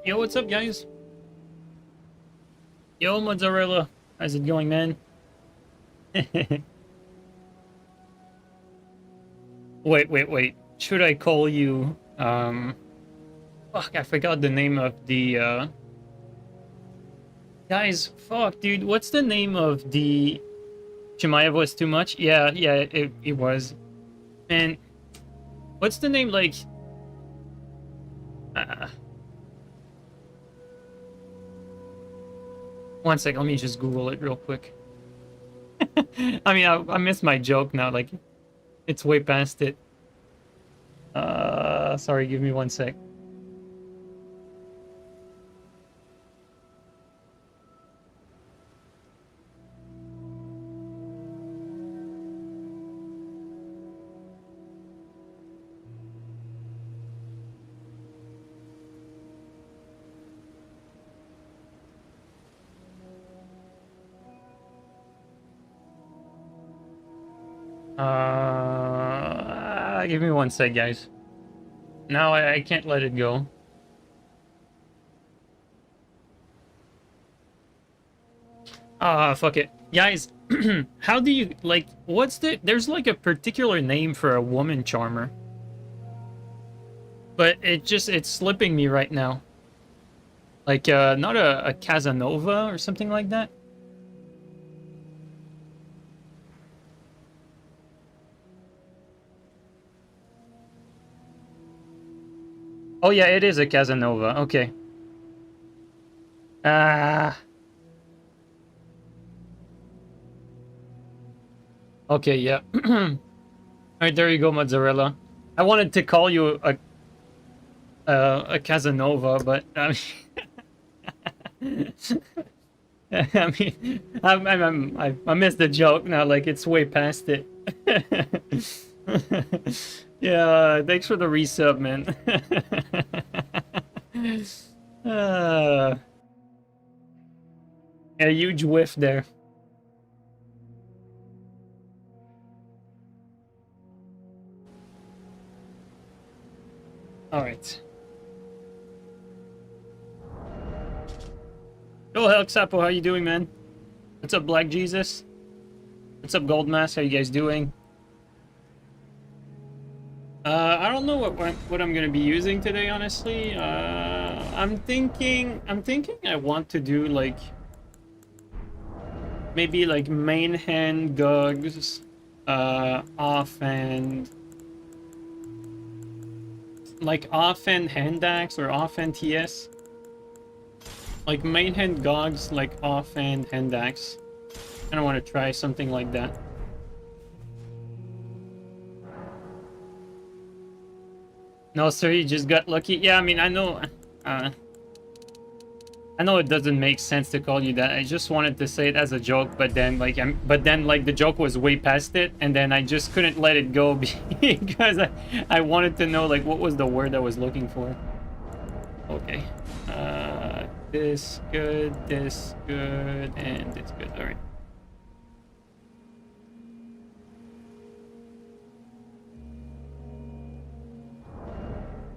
Yo, what's up, guys? Yo, mozzarella. How's it going, man? Wait. Should I call you, fuck, I forgot the name of the, Guys, fuck, dude, what's the name of the... Shemaev was too much? Yeah, it was. Man, what's the name, like... Uh... One sec, let me just Google it real quick. I mean, I missed my joke now, like, it's way past it. Sorry, give me one sec. Give me one sec, guys. Now I can't let it go. Fuck it. Guys, how do you, like, what's the... There's, like, a particular name for a woman charmer. But it's slipping me right now. Like, not a Casanova or something like that? Oh yeah, it is a Casanova. Okay. Okay, yeah. Alright, there you go, mozzarella. I wanted to call you a Casanova, but I mean, I missed the joke now. Like, it's way past it. Yeah, thanks for the resub, man. A huge whiff there. All right. Yo, Helxapo, how you doing, man? What's up, Black Jesus? What's up, Gold Mask? How you guys doing? I don't know what I'm gonna be using today, honestly. I'm thinking I want to do like maybe like main hand gugs, offhand, like offhand hand axe or offhand TS. Like main hand gogs, like offhand hand axe. I don't want to try something like that. No, sir, you just got lucky. Yeah, I mean, I know it doesn't make sense to call you that. I just wanted to say it as a joke, but then like the joke was way past it, and then I just couldn't let it go because I wanted to know like what was the word I was looking for. Okay. This good, and this good. All right.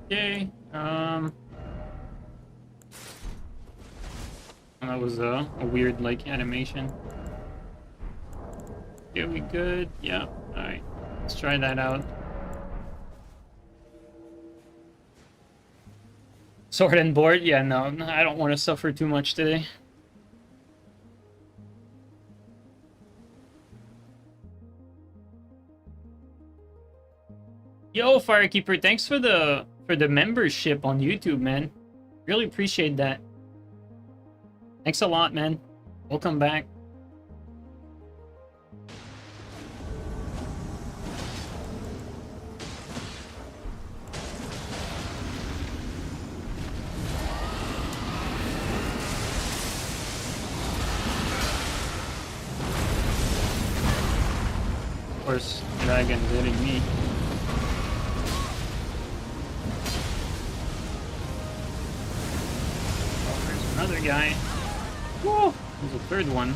Okay, that was a weird, like, animation. Okay, we good? Yeah, alright. Let's try that out. Sword and board? Yeah, no, I don't want to suffer too much today. Yo, Firekeeper, thanks for the membership on YouTube, man. Really appreciate that. Thanks a lot, man. Welcome back. Of course, dragon hitting me. Another guy. Whoa! There's a third one.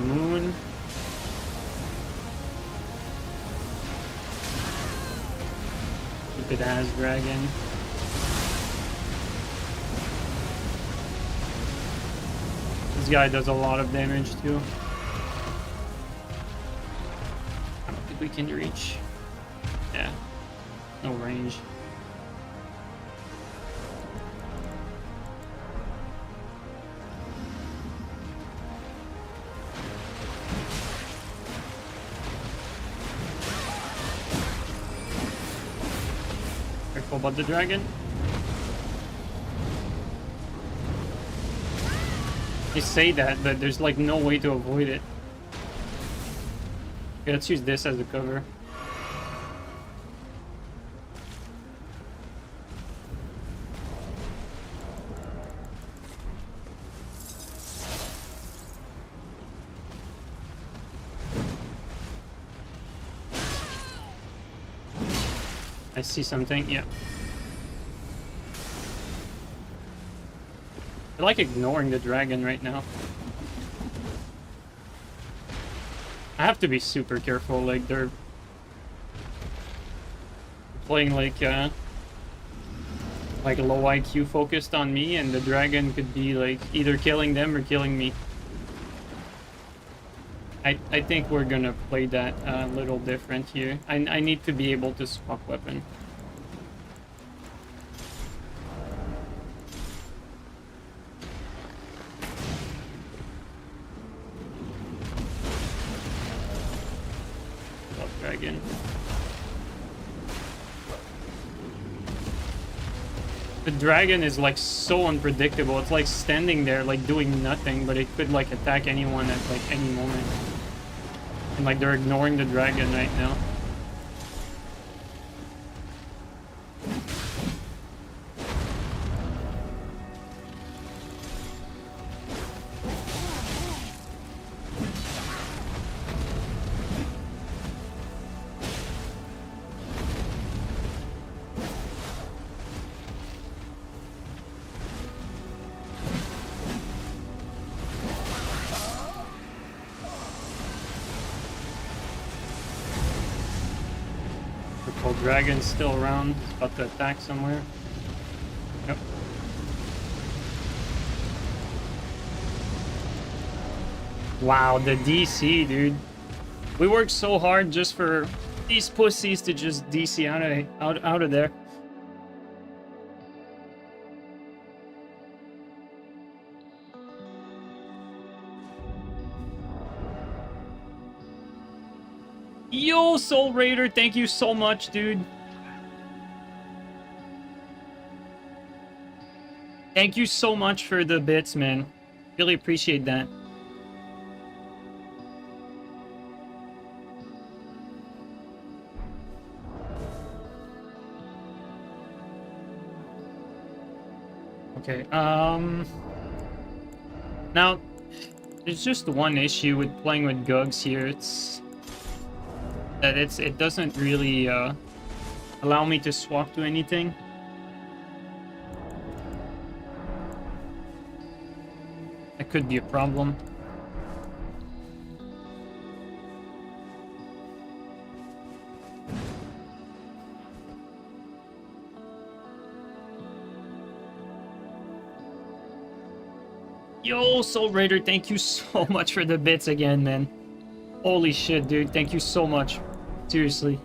moon. Stupid ass dragon. This guy does a lot of damage too. I don't think we can reach. Yeah, no range. Careful about the dragon. They say that, but there's like no way to avoid it. Okay, let's use this as a cover. I see something, yeah. I like ignoring the dragon right now. I have to be super careful, like they're playing like low IQ focused on me, and the dragon could be like either killing them or killing me. I think we're gonna play that a little different here. I need to be able to swap weapon. Dragon. The dragon is like so unpredictable. It's like standing there like doing nothing, but it could like attack anyone at like any moment. And like they're ignoring the dragon right now. Dragon's still around, it's about to attack somewhere. Yep. Wow, the DC, dude. We worked so hard just for these pussies to just DC out of there. Yo, Soul Raider, thank you so much, dude. Thank you so much for the bits, man. Really appreciate that. Okay, now, there's just one issue with playing with Gugs here. It's that it doesn't really allow me to swap to anything. That could be a problem. Yo, Soul Raider, thank you so much for the bits again, man. Holy shit, dude. Thank you so much. Seriously.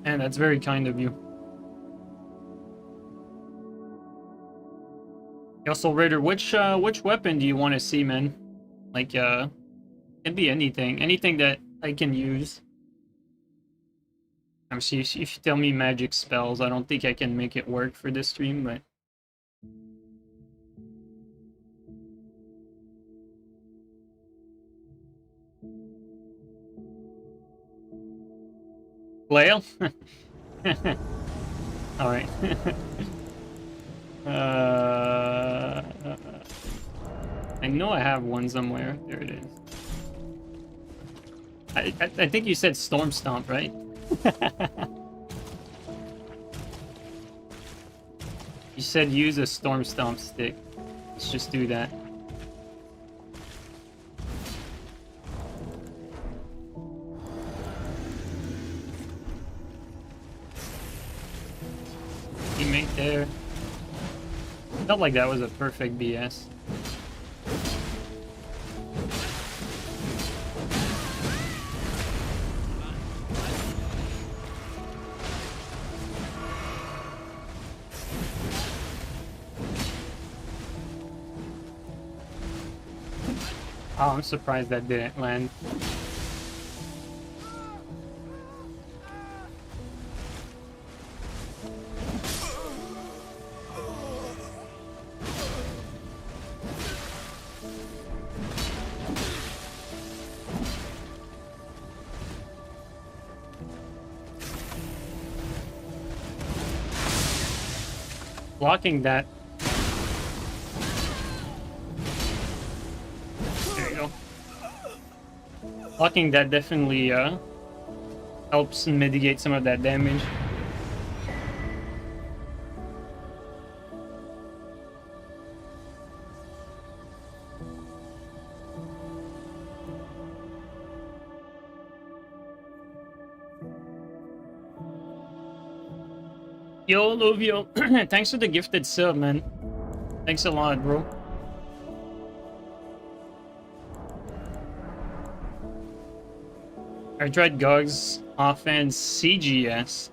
Man, that's very kind of you. Yo, Soul Raider, which weapon do you want to see, man? Like, it can be anything. Anything that I can use. Obviously, if you tell me magic spells, I don't think I can make it work for this stream, but... Flail? Alright. I know I have one somewhere. There it is. I think you said Storm Stomp, right? You You said use a Storm Stomp stick. Let's just do that. Teammate there. Felt like that was a perfect BS. Oh, I'm surprised that didn't land. Blocking that. There you go. Blocking that definitely helps mitigate some of that damage. Yo, Lovio, thanks for the gifted sub, man. Thanks a lot, bro. I tried Gogs offense CGS.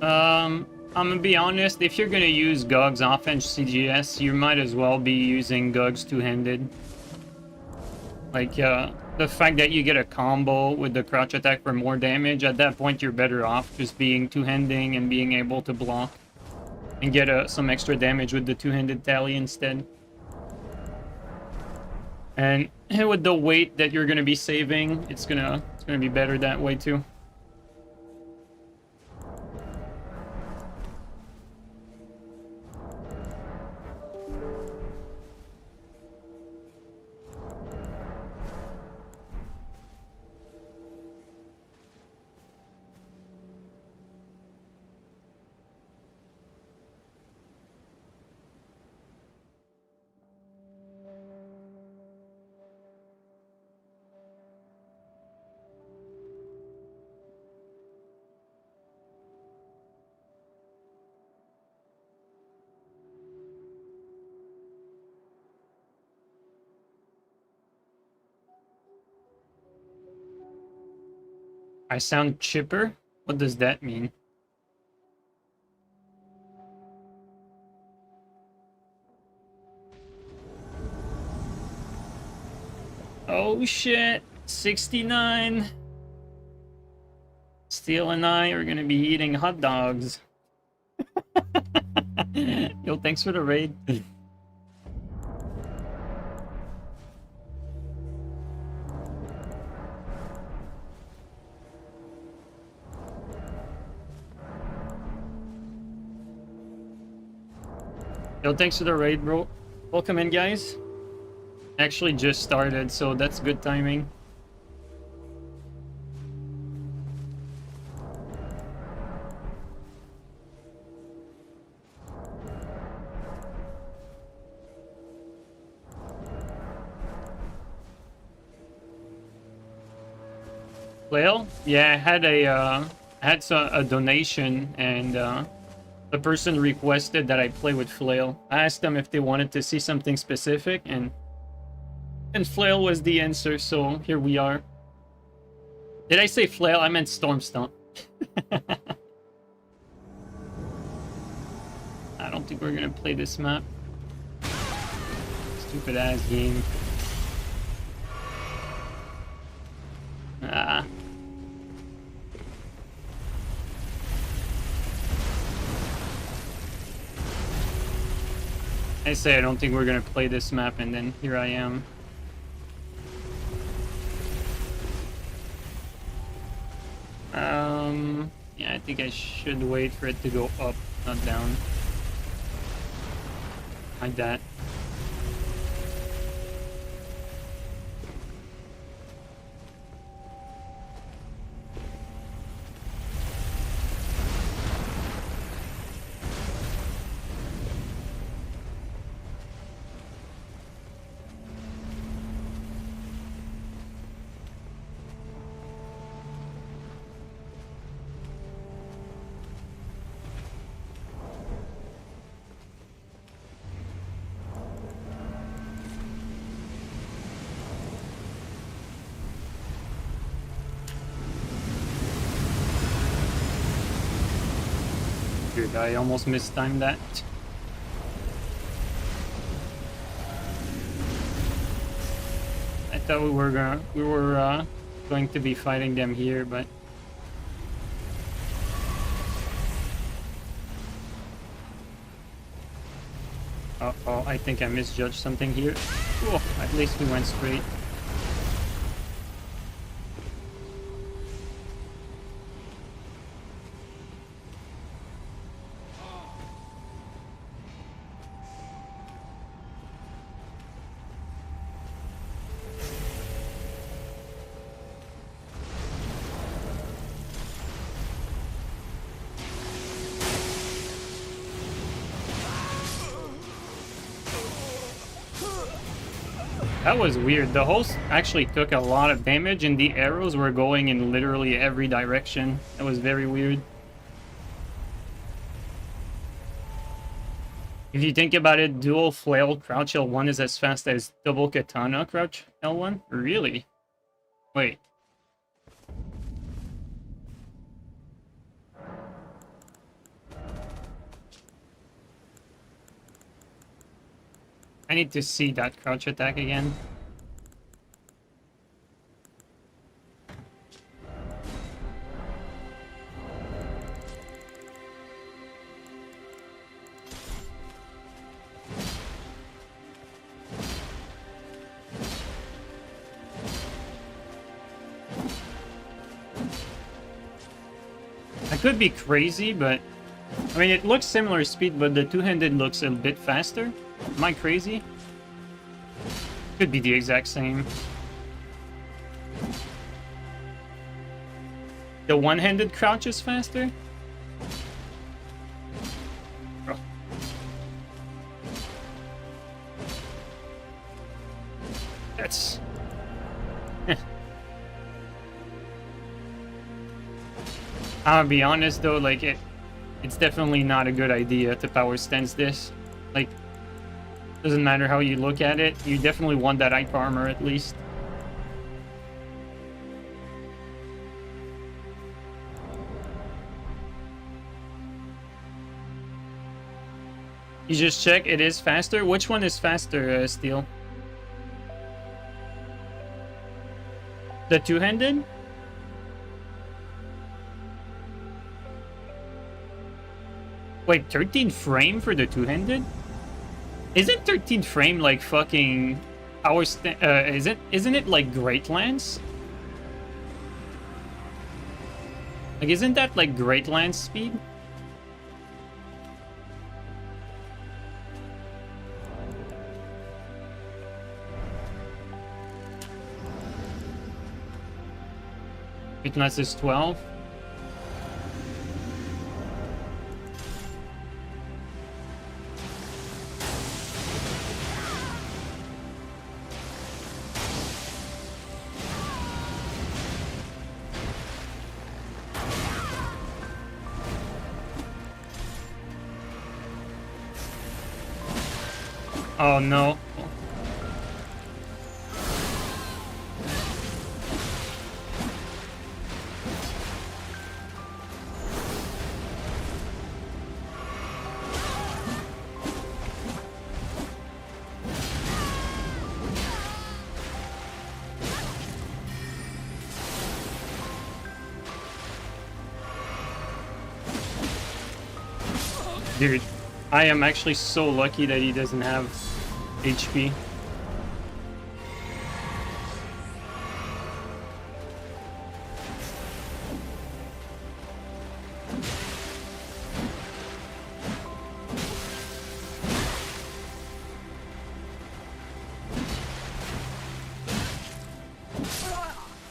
I'm gonna be honest, if you're gonna use Gogs offense CGS, you might as well be using Gogs two-handed. Like, the fact that you get a combo with the crouch attack for more damage, at that point you're better off just being two-handing and being able to block and get some extra damage with the two-handed tally instead. And with the weight that you're gonna be saving, it's gonna be better that way too. I sound chipper? What does that mean? Oh shit, 69. Steel and I are gonna be eating hot dogs. Yo, thanks for the raid. Yo, thanks for the raid, bro. Welcome in, guys. Actually just started, so that's good timing. Flail? Yeah, I had a donation, and the person requested that I play with Flail. I asked them if they wanted to see something specific, and Flail was the answer, so here we are. Did I say Flail? I meant Storm Stomp. I don't think we're gonna play this map. Stupid ass game. Ah. I say I don't think we're gonna play this map, and then here I am. Yeah, I think I should wait for it to go up, not down. Like that. Dude, I almost mistimed that. I thought we were going to be fighting them here, but uh-oh, I think I misjudged something here. Oh, at least we went straight. That was weird. The host actually took a lot of damage and the arrows were going in literally every direction. That was very weird. If you think about it, dual flail crouch L1 is as fast as double katana crouch L1? Really? Wait. I need to see that crouch attack again. I could be crazy, but I mean, it looks similar speed, but the two-handed looks a bit faster. Am I crazy? Could be the exact same. The one-handed crouch is faster? Oh. That's... I'll be honest though, like it's definitely not a good idea to power stance this. Like, doesn't matter how you look at it, you definitely want that hype armor at least. You just check, it is faster. Which one is faster, Steel? The two-handed? Wait, 13 frame for the two-handed? Isn't 13 frame like fucking our isn't it like Great Lance? Like, isn't that like Great Lance speed? Great Lance is 12. Oh no. Dude, I am actually so lucky that he doesn't have HP.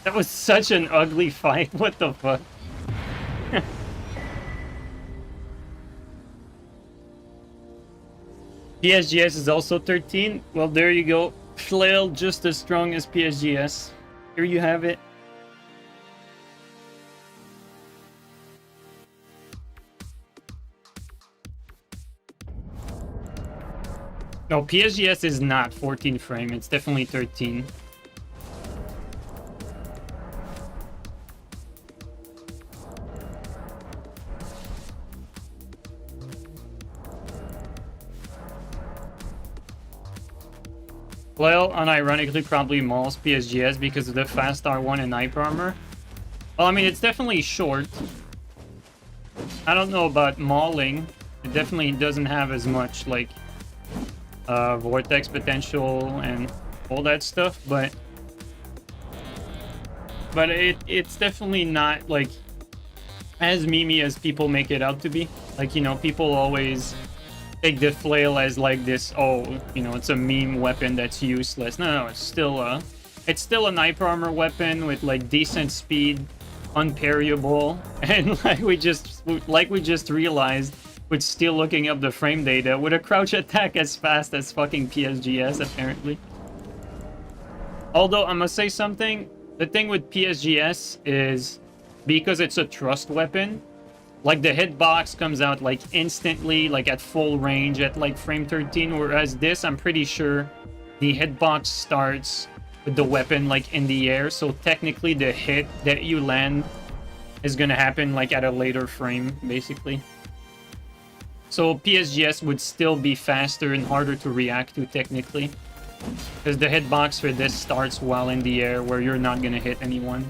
That was such an ugly fight. What the fuck? PSGS is also 13. Well, there you go. Flail just as strong as PSGS. Here you have it. No, PSGS is not 14 frame. It's definitely 13. Flail unironically probably mauls PSGS because of the fast R1 and hyper armor. Well, I mean, it's definitely short. I don't know about mauling. It definitely doesn't have as much, like, vortex potential and all that stuff, but it's definitely not, like, as memey as people make it out to be. Like, you know, people always take the flail as, like, this, oh, you know, it's a meme weapon that's useless. No, it's still an hyper armor weapon with, like, decent speed, unparryable, and like we just realized with still looking up the frame data, with a crouch attack as fast as fucking PSGS, apparently. Although, I must say something, the thing with PSGS is, because it's a thrust weapon, like, the hitbox comes out, like, instantly, like, at full range at, like, frame 13, whereas this, I'm pretty sure the hitbox starts with the weapon, like, in the air, so technically the hit that you land is gonna happen, like, at a later frame, basically. So PSGS would still be faster and harder to react to, technically, because the hitbox for this starts while in the air, where you're not gonna hit anyone.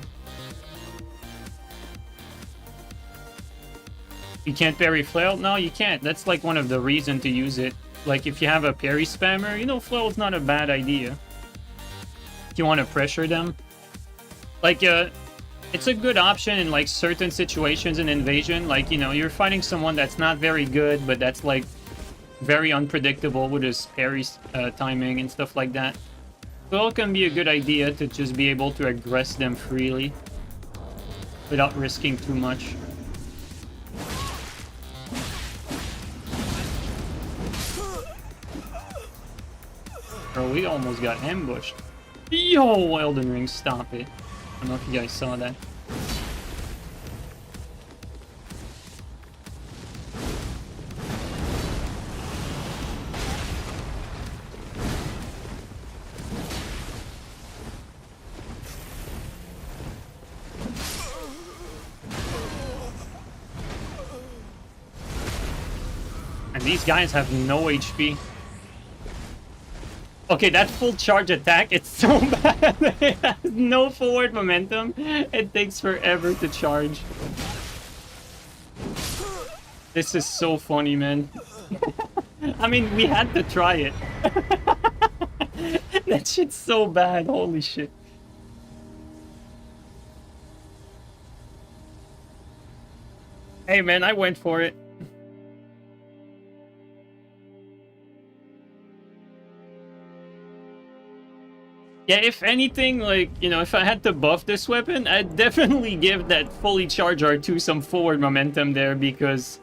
You can't parry flail? No, you can't. That's, like, one of the reasons to use it. Like, if you have a parry spammer, you know, flail is not a bad idea. If you want to pressure them. Like, it's a good option in, like, certain situations in Invasion. Like, you know, you're fighting someone that's not very good, but that's, like, very unpredictable with his parry timing and stuff like that. So it can be a good idea to just be able to aggress them freely without risking too much. Bro, we almost got ambushed. Yo, Elden Ring, stop it. I don't know if you guys saw that. And these guys have no HP. Okay, that full charge attack, it's so bad. It has no forward momentum. It takes forever to charge. This is so funny, man. I mean, we had to try it. That shit's so bad, holy shit. Hey, man, I went for it. Yeah, if anything, like, you know, if I had to buff this weapon, I'd definitely give that fully charge R2 some forward momentum there, because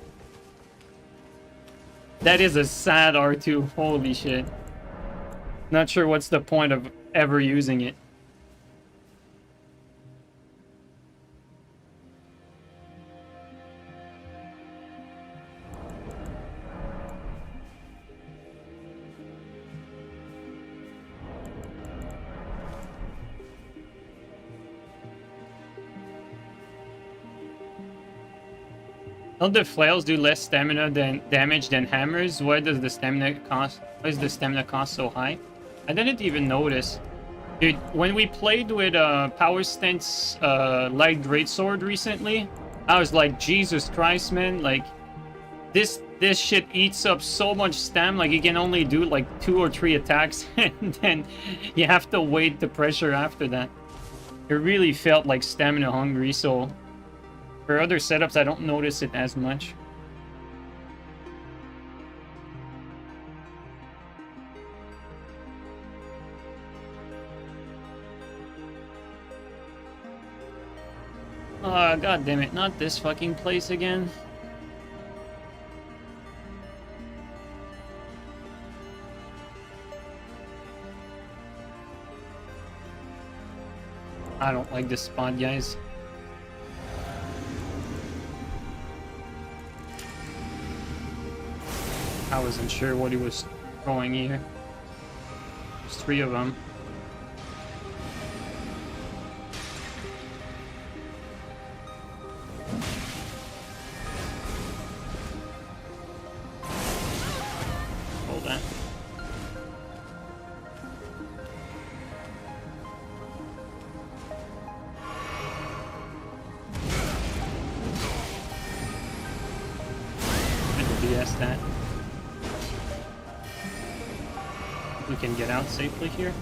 that is a sad R2. Holy shit. Not sure what's the point of ever using it. Don't the flails do less stamina than damage than hammers? Why does the stamina cost? Why is the stamina cost so high? I didn't even notice. Dude, when we played with Power Stance Light Greatsword recently, I was like, Jesus Christ, man! Like, this shit eats up so much stam. Like, you can only do like 2 or 3 attacks, and then you have to wait the pressure after that. It really felt like stamina hungry, so. For other setups, I don't notice it as much. God damn it, not this fucking place again. I don't like this spot, guys. I wasn't sure what he was throwing here. There's 3 of them. Hold that. yes that. We can get out safely here.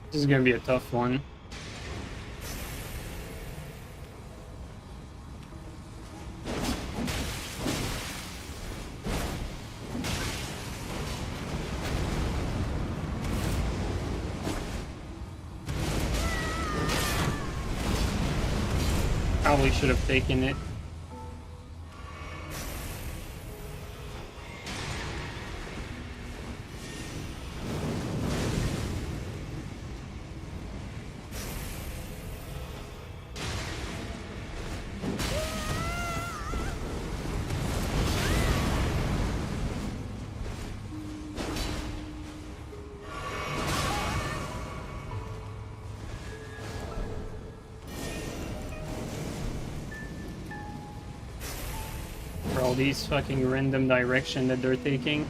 This is gonna be a tough one. Probably should have taken it. For all these fucking random direction that they're taking.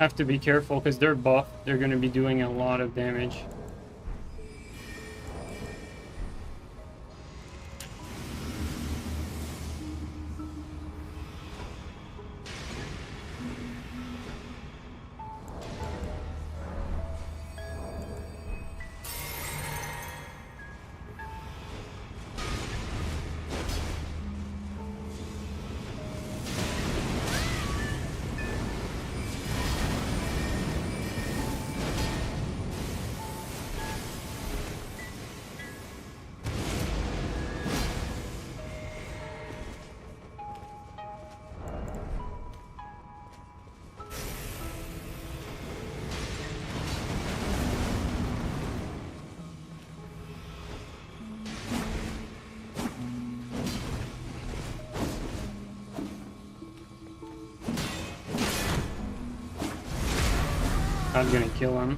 Have to be careful because they're buffed. They're going to be doing a lot of damage. Not gonna kill him.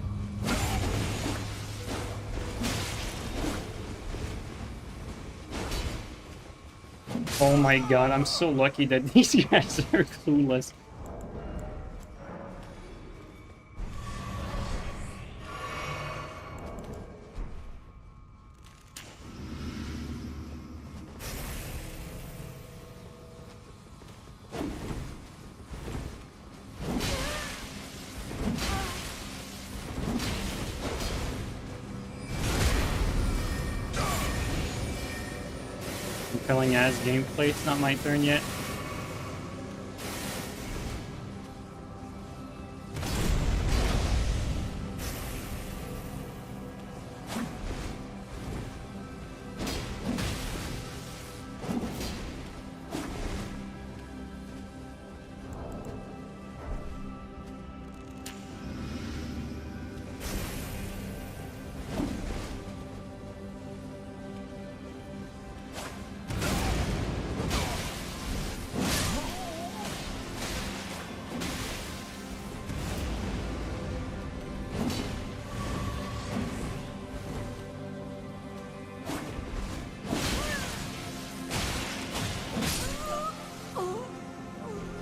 Oh my god, I'm so lucky that these guys are clueless. Compelling ass gameplay. It's not my turn yet.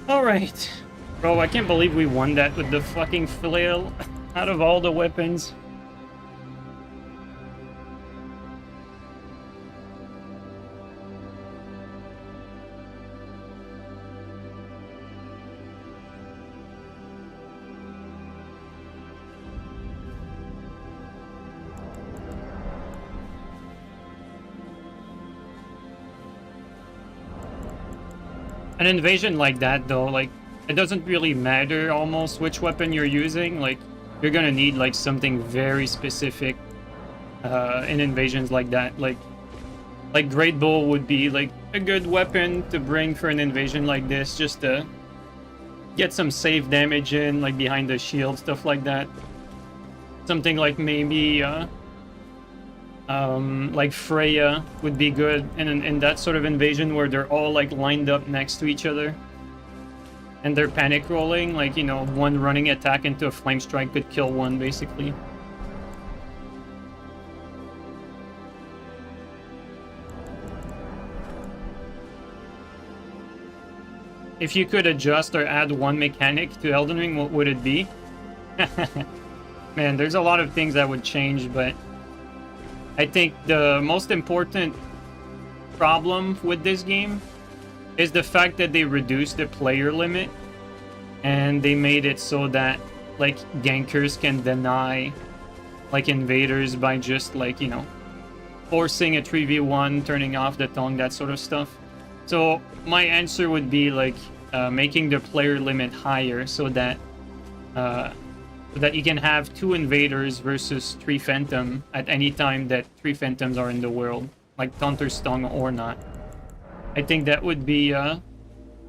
Alright. Bro, I can't believe we won that with the fucking flail out of all the weapons. An invasion like that, though, like, it doesn't really matter almost which weapon you're using. Like, you're gonna need like something very specific in invasions like that. Like Great Bow would be like a good weapon to bring for an invasion like this, just to get some save damage in, like behind the shield, stuff like that. Something like maybe like Freya would be good in that sort of invasion where they're all like lined up next to each other and they're panic rolling. Like, you know, one running attack into a flame strike could kill one basically. If you could adjust or add one mechanic to Elden Ring, what would it be? Man, there's a lot of things that would change, but I think the most important problem with this game is the fact that they reduced the player limit and they made it so that like gankers can deny like invaders by just like, you know, forcing a 3v1, turning off the tongue, that sort of stuff. So my answer would be like making the player limit higher so that you can have 2 invaders versus 3 phantom at any time that 3 phantoms are in the world, like Taunter's Tongue or not. I think that would be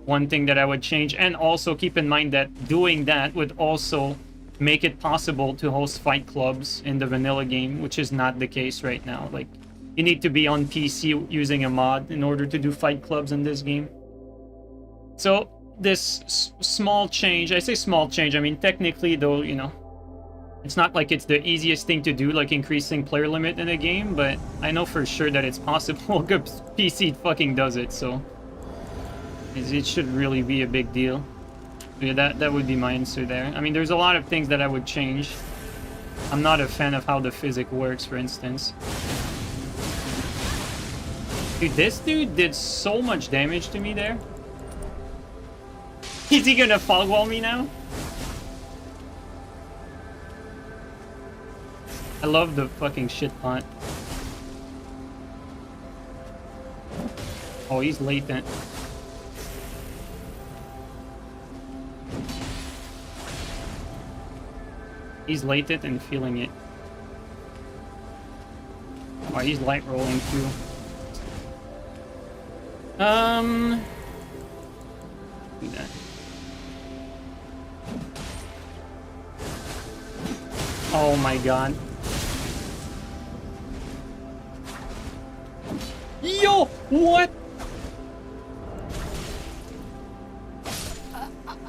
one thing that I would change. And also keep in mind that doing that would also make it possible to host fight clubs in the vanilla game, which is not the case right now. Like, you need to be on PC using a mod in order to do fight clubs in this game. So this small change, I say small change, I mean technically though, you know, it's not like it's the easiest thing to do, like increasing player limit in a game, but I know for sure that it's possible because PC fucking does it, so it should really be a big deal. Yeah, that would be my answer there. I mean, there's a lot of things that I would change. I'm not a fan of how the physics works, for instance. Dude, this dude did so much damage to me there. Is he gonna fog wall me now? I love the fucking shit pot. Oh, he's latent. He's latent and feeling it. Oh, he's light rolling too. Do that. Oh my god. Yo, what?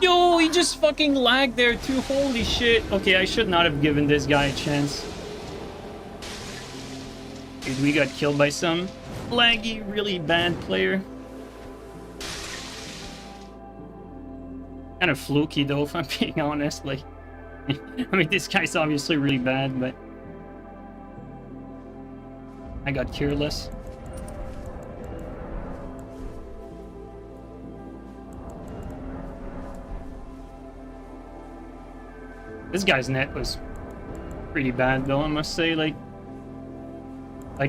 Yo, he just fucking lagged there too. Holy shit. Okay, I should not have given this guy a chance. Dude, we got killed by some laggy, really bad player. Kind of fluky though, if I'm being honest. Like, I mean, this guy's obviously really bad, but I got careless. This guy's net was pretty bad though, I must say. Like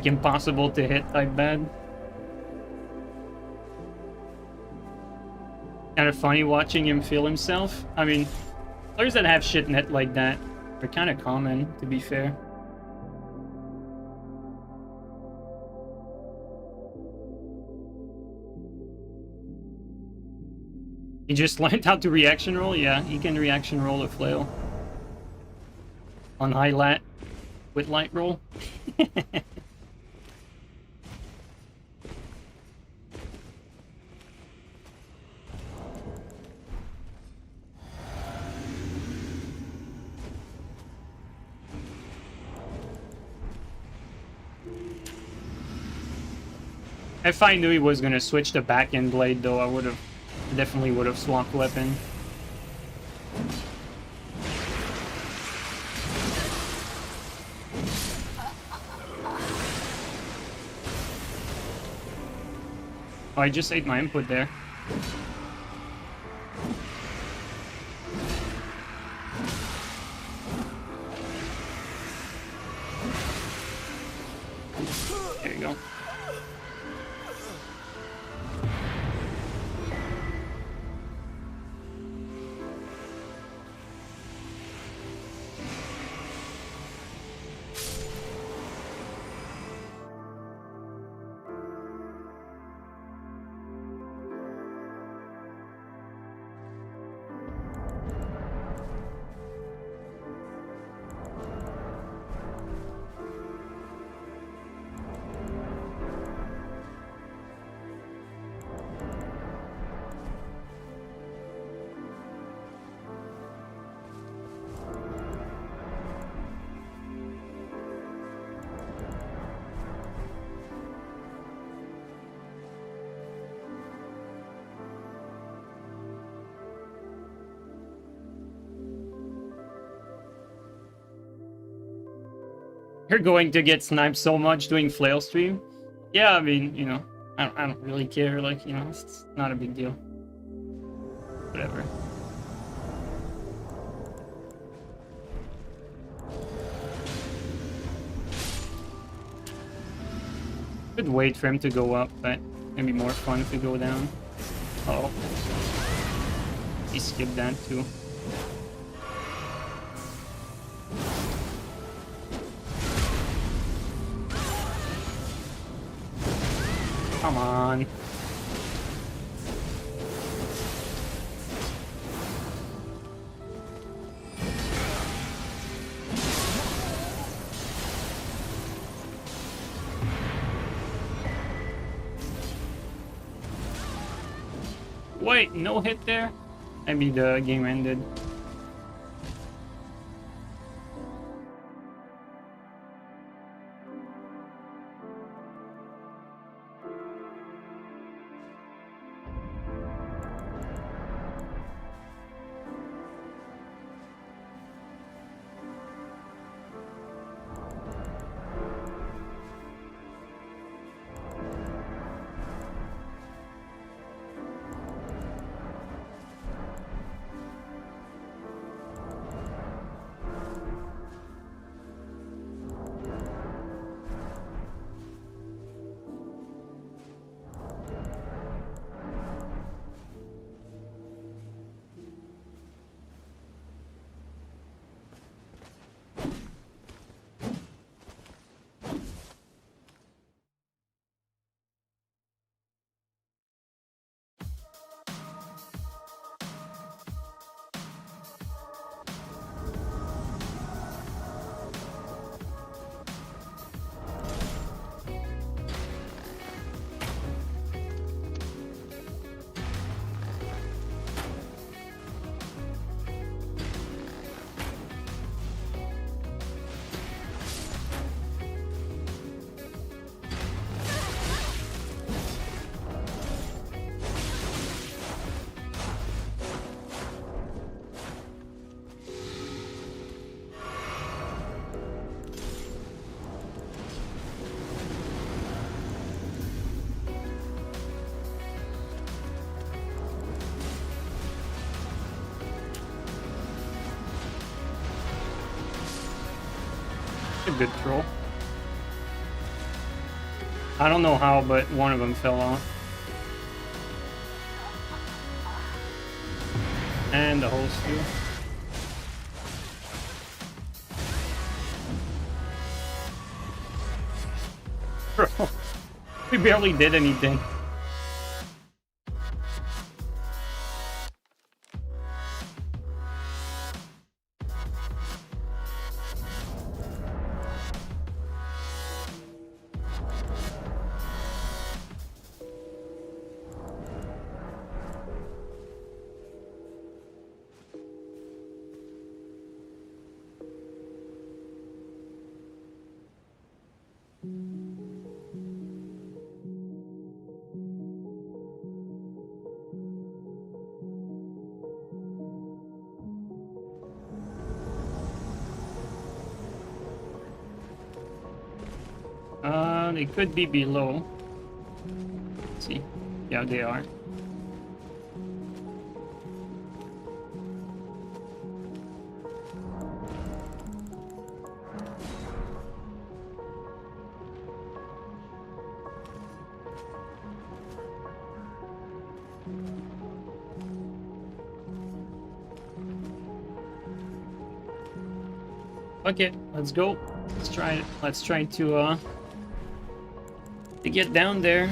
impossible to hit type bad. Kind of funny watching him feel himself. I mean, players that have shit net like that are kind of common, to be fair. He just learned how to reaction roll? Yeah, he can reaction roll a flail. On high lat with light roll. If I knew he was gonna switch to back end blade though, I definitely would have swapped weapon. Oh, I just ate my input there. There you go. You're going to get sniped so much doing flail stream. Yeah, I mean, you know, I don't really care. Like, you know, it's not a big deal. Whatever. Could wait for him to go up, but it'd be more fun if we go down. Oh, he skipped that too. Come on. Wait, no hit there? Maybe the game ended. A good throw. I don't know how, but one of them fell off. And the host too. Bro, we barely did anything. They could be below. Let's see. Yeah, they are. Okay, let's go. Let's try it. Let's try to get down there.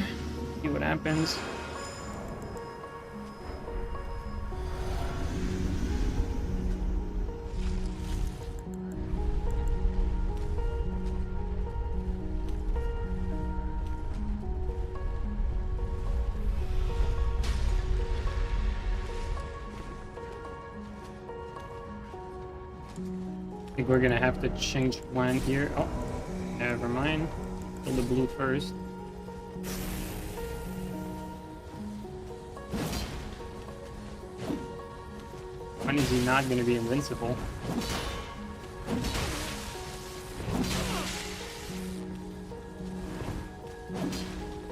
See what happens. I think we're gonna have to change plan here. Oh, never mind. Kill the blue first. When is he not gonna be invincible?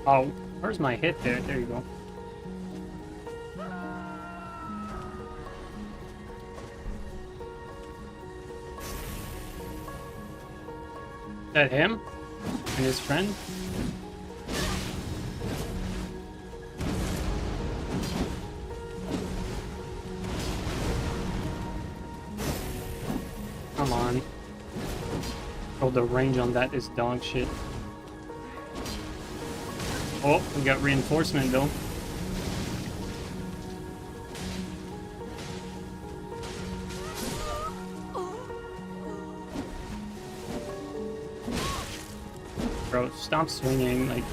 Oh, where's my hit there? There you go. Is that him? And his friend? Come on. Oh, the range on that is dog shit. Oh, we got reinforcement though. Bro, stop swinging, like...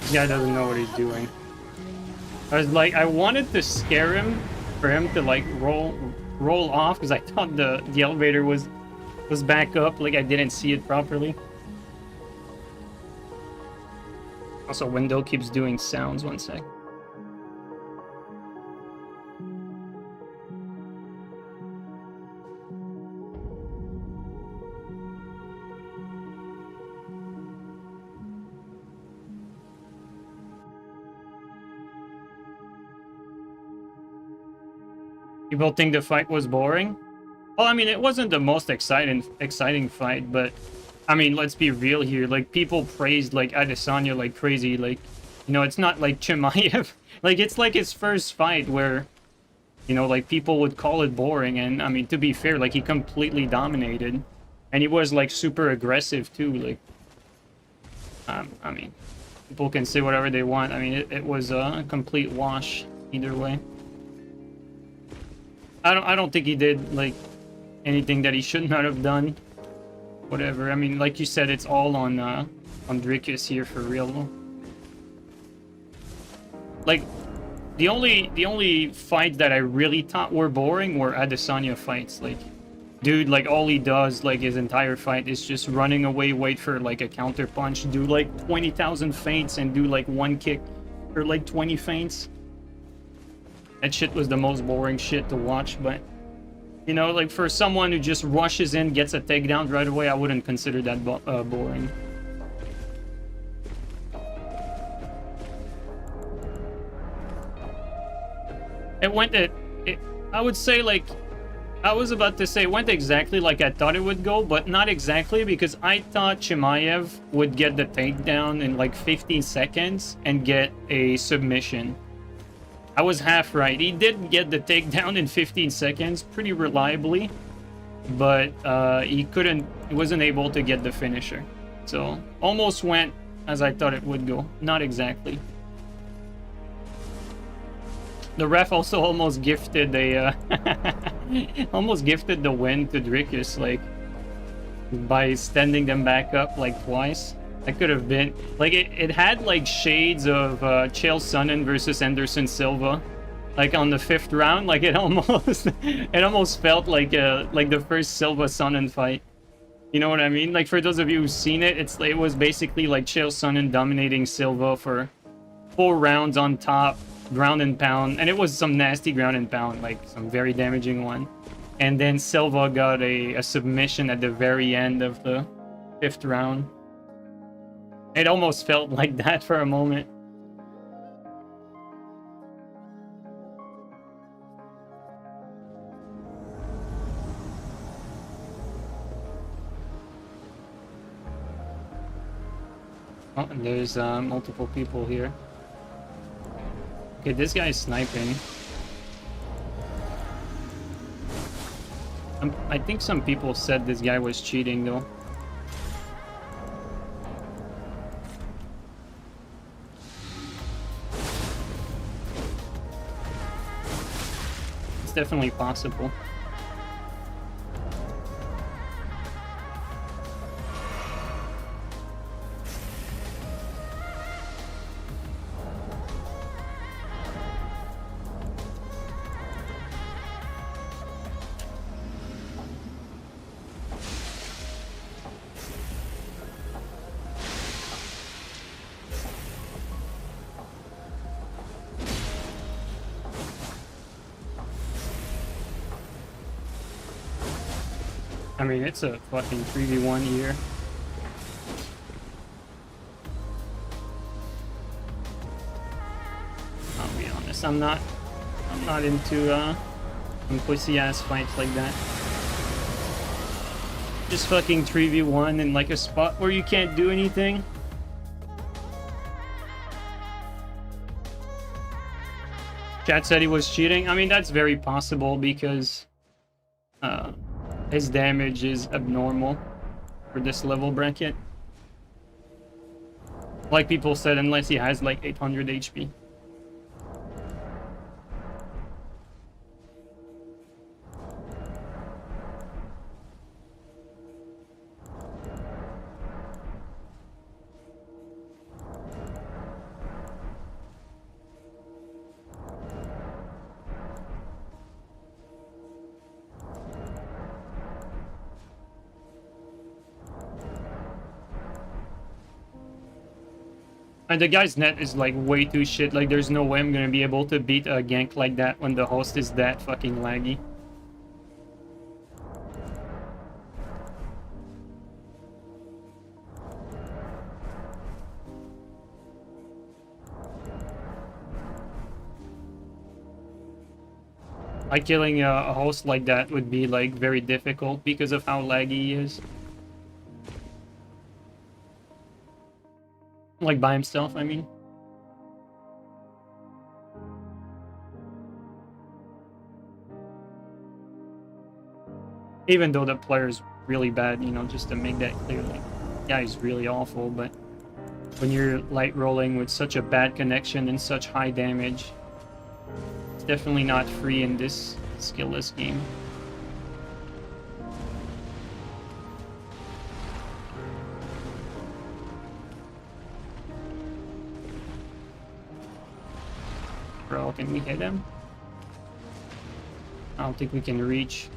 This guy doesn't know what he's doing. I was like, I wanted to scare him, for him to like roll off, because I thought the elevator was back up, like I didn't see it properly. Also, window keeps doing sounds, one sec. People think the fight was boring? Well, I mean, it wasn't the most exciting fight, but I mean, let's be real here. Like, people praised like Adesanya like crazy. Like, you know, it's not like Chimaev. Like, it's like his first fight where, you know, like people would call it boring. And I mean, to be fair, like he completely dominated, and he was like super aggressive too. Like, I mean, people can say whatever they want. I mean, it was a complete wash either way. I don't think he did like anything that he should not have done. Whatever. I mean, like you said, it's all on Dricus here for real. Like, the only fights that I really thought were boring were Adesanya fights. Like, dude, like all he does like his entire fight is just running away, wait for like a counter punch, do like 20,000 feints, and do like one kick or like 20 feints. That shit was the most boring shit to watch, but you know, like for someone who just rushes in, gets a takedown right away, I wouldn't consider that boring. It went I would say, like, I was about to say it went exactly like I thought it would go, but not exactly, because I thought Chimaev would get the takedown in like 15 seconds and get a submission. I was half right. He did get the takedown in 15 seconds pretty reliably, but he wasn't able to get the finisher. So almost went as I thought it would go. Not exactly. The ref also almost gifted a almost gifted the win to Dricus, like by standing them back up like twice. That could have been like it had like shades of Chael Sonnen versus Anderson Silva, like on the 5th round. Like it almost felt like the first Silva Sonnen fight. You know what I mean? Like, for those of you who've seen it, it was basically like Chael Sonnen dominating Silva for 4 rounds on top, ground and pound, and it was some nasty ground and pound, like some very damaging one. And then Silva got a submission at the very end of the 5th round. It almost felt like that for a moment. Oh, and there's multiple people here. Okay, this guy's sniping. I think some people said this guy was cheating, though. It's definitely possible. I mean, it's a fucking 3v1 here. honest. I'm not into some pussy ass fights like that. Just fucking 3v1 in like a spot where you can't do anything. Chat said he was cheating. I mean, that's very possible because his damage is abnormal for this level bracket. Like people said, unless he has like 800 HP. And the guy's net is like way too shit. Like there's no way I'm gonna be able to beat a gank like that when the host is that fucking laggy. Like killing a host like that would be like very difficult because of how laggy he is. Like by himself, I mean. Even though the player's really bad, you know, just to make that clear, like, yeah, he's really awful, but when you're light rolling with such a bad connection and such high damage, it's definitely not free in this skillless game. Bro, can we hit him? I don't think we can reach.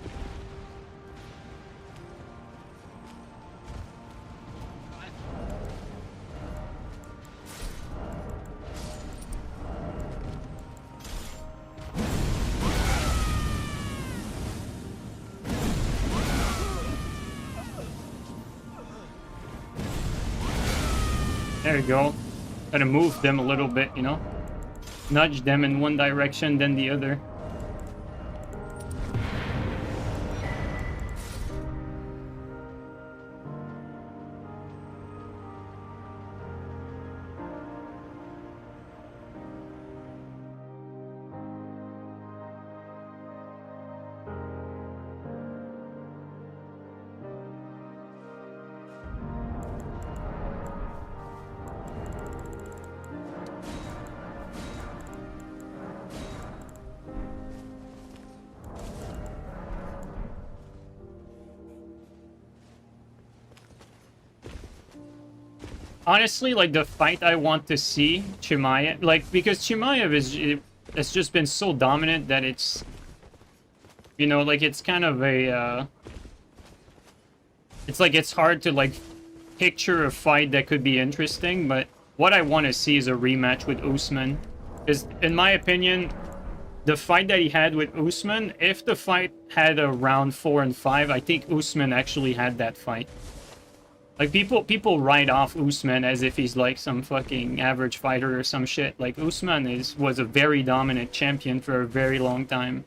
There you go. Gotta move them a little bit, you know? Nudge them in one direction, then the other. Honestly, like the fight I want to see, Chimaev, like because Chimaev it's just been so dominant that it's, you know, like it's kind of a, it's like it's hard to like picture a fight that could be interesting. But what I want to see is a rematch with Usman, because in my opinion, the fight that he had with Usman, if the fight had a round 4 and 5, I think Usman actually had that fight. Like, people write off Usman as if he's like some fucking average fighter or some shit. Like, Usman was a very dominant champion for a very long time.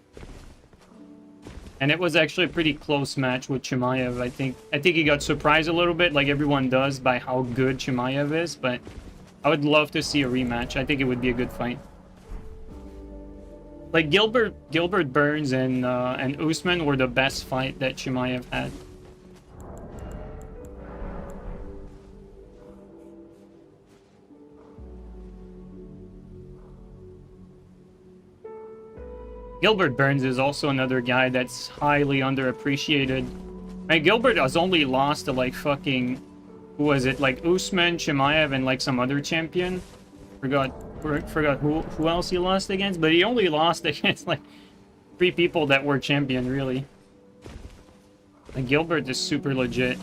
And it was actually a pretty close match with Chimaev. I think he got surprised a little bit, like everyone does, by how good Chimaev is, but I would love to see a rematch. I think it would be a good fight. Like, Gilbert Burns and Usman were the best fight that Chimaev had. Gilbert Burns is also another guy that's highly underappreciated. Man, Gilbert has only lost to like fucking, who was it? Like Usman, Chimaev, and like some other champion. Forgot who else he lost against, but he only lost against like 3 people that were champion, really. Like Gilbert is super legit.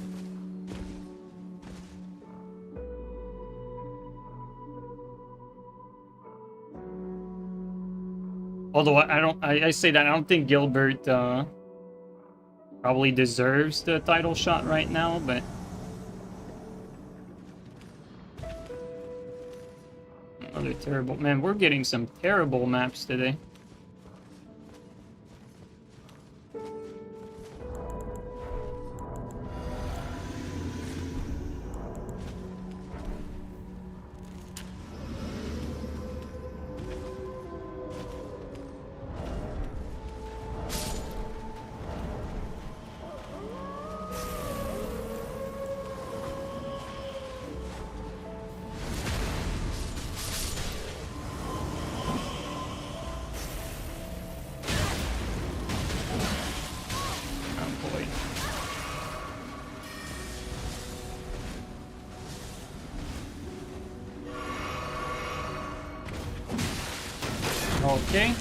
Although I say that I don't think Gilbert probably deserves the title shot right now, but Another terrible... Man, we're getting some terrible maps today. Okay.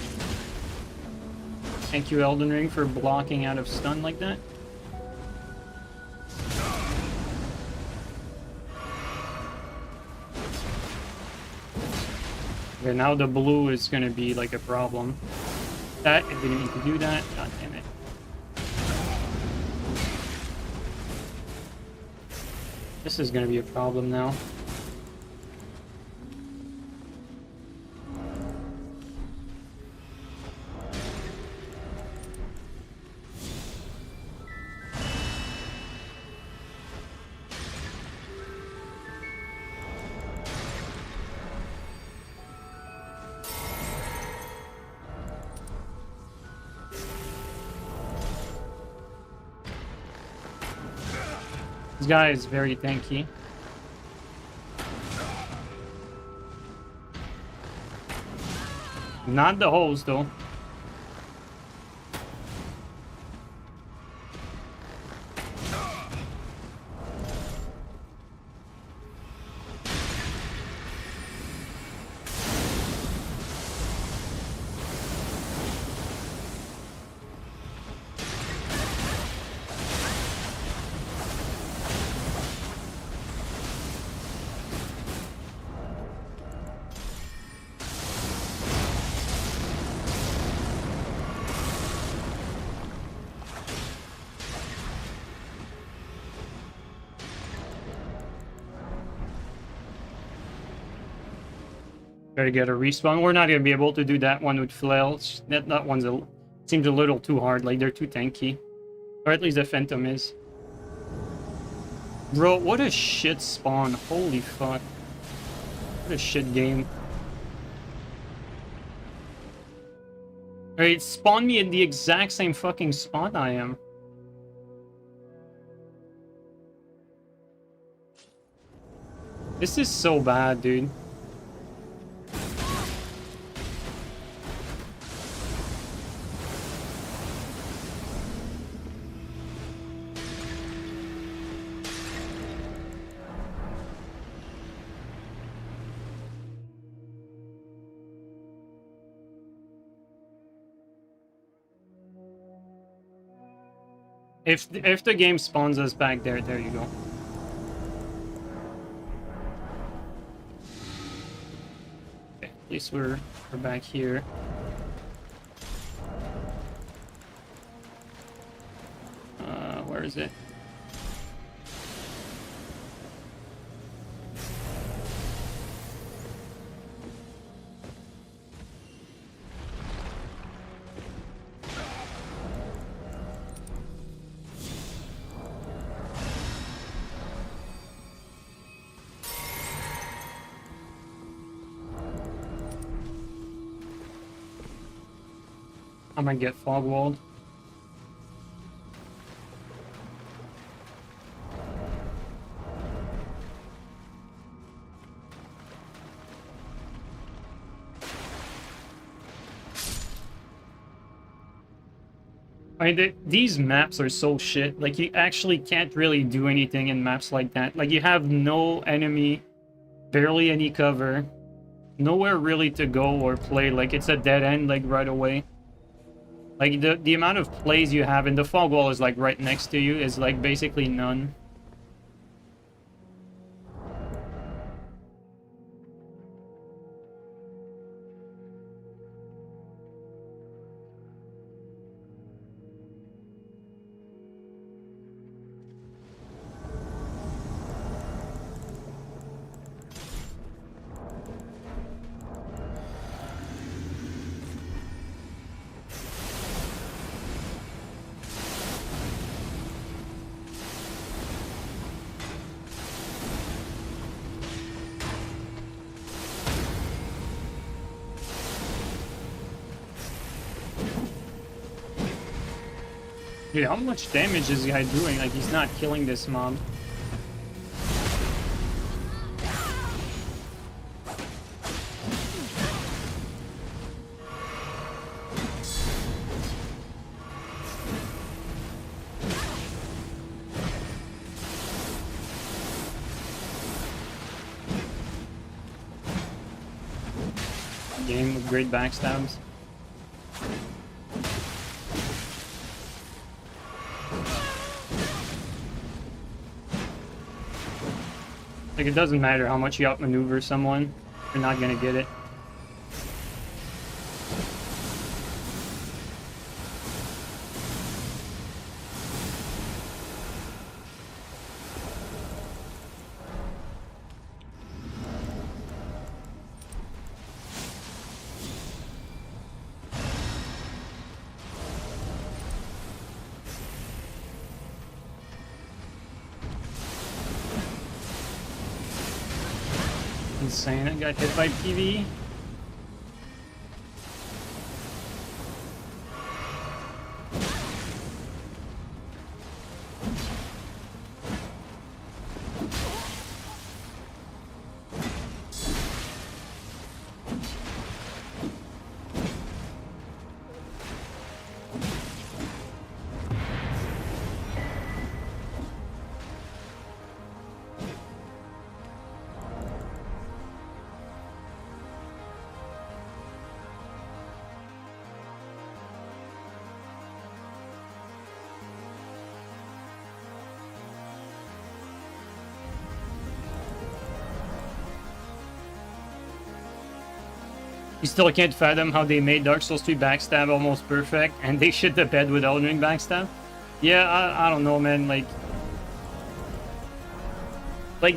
Thank you, Elden Ring, for blocking out of stun like that. Okay, now the blue is gonna be like a problem. That, I didn't need to do that. God damn it. This is gonna be a problem now. This guy is very tanky. Not the holes, though. Better get a respawn. We're not gonna be able to do that one with flails. That one's seems a little too hard. Like, they're too tanky. Or at least the Phantom is. Bro, what a shit spawn. Holy fuck. What a shit game. Alright, spawn me in the exact same fucking spot I am. This is so bad, dude. If the game spawns us back there, there you go. Okay, at least we're back here. Where is it? I might get fog walled. I mean, these maps are so shit. Like, you actually can't really do anything in maps like that. Like, you have no enemy, barely any cover, nowhere really to go or play. Like, it's a dead end, like, right away. Like, the amount of plays you have, and the fog wall is, like, right next to you, is, like, basically none. Dude, how much damage is this guy doing? Like, he's not killing this mob. Game with great backstabs. Like, it doesn't matter how much you outmaneuver someone, you're not gonna get it. Insane, I got hit by PV. You still can't fathom how they made Dark Souls 3 backstab almost perfect, and they shit the bed with Elden Ring backstab? Yeah, I don't know, man. Like,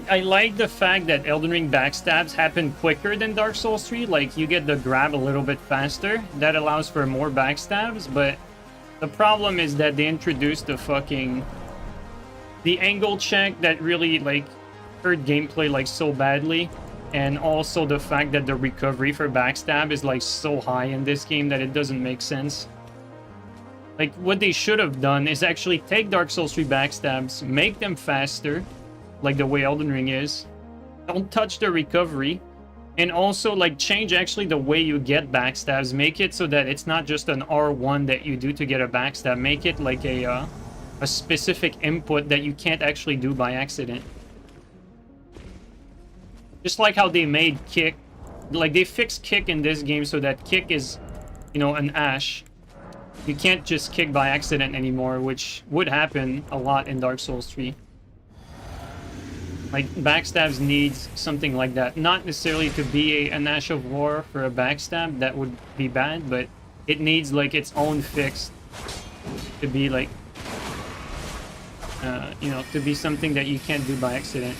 I like the fact that Elden Ring backstabs happen quicker than Dark Souls 3. Like, you get the grab a little bit faster. That allows for more backstabs, but the problem is that they introduced the angle check that really, like, hurt gameplay, like, so badly. And also the fact that the recovery for backstab is, like, so high in this game that it doesn't make sense. Like, what they should have done is actually take Dark Souls 3 backstabs, make them faster, like the way Elden Ring is. Don't touch the recovery. And also, like, change actually the way you get backstabs. Make it so that it's not just an R1 that you do to get a backstab. Make it like a specific input that you can't actually do by accident. Just like how they made kick. Like, they fixed kick in this game so that kick is, you know, an ash. You can't just kick by accident anymore, which would happen a lot in Dark Souls 3. Like, backstabs needs something like that. Not necessarily to be an Ash of War for a backstab, that would be bad, but it needs, like, its own fix to be, like, you know, to be something that you can't do by accident.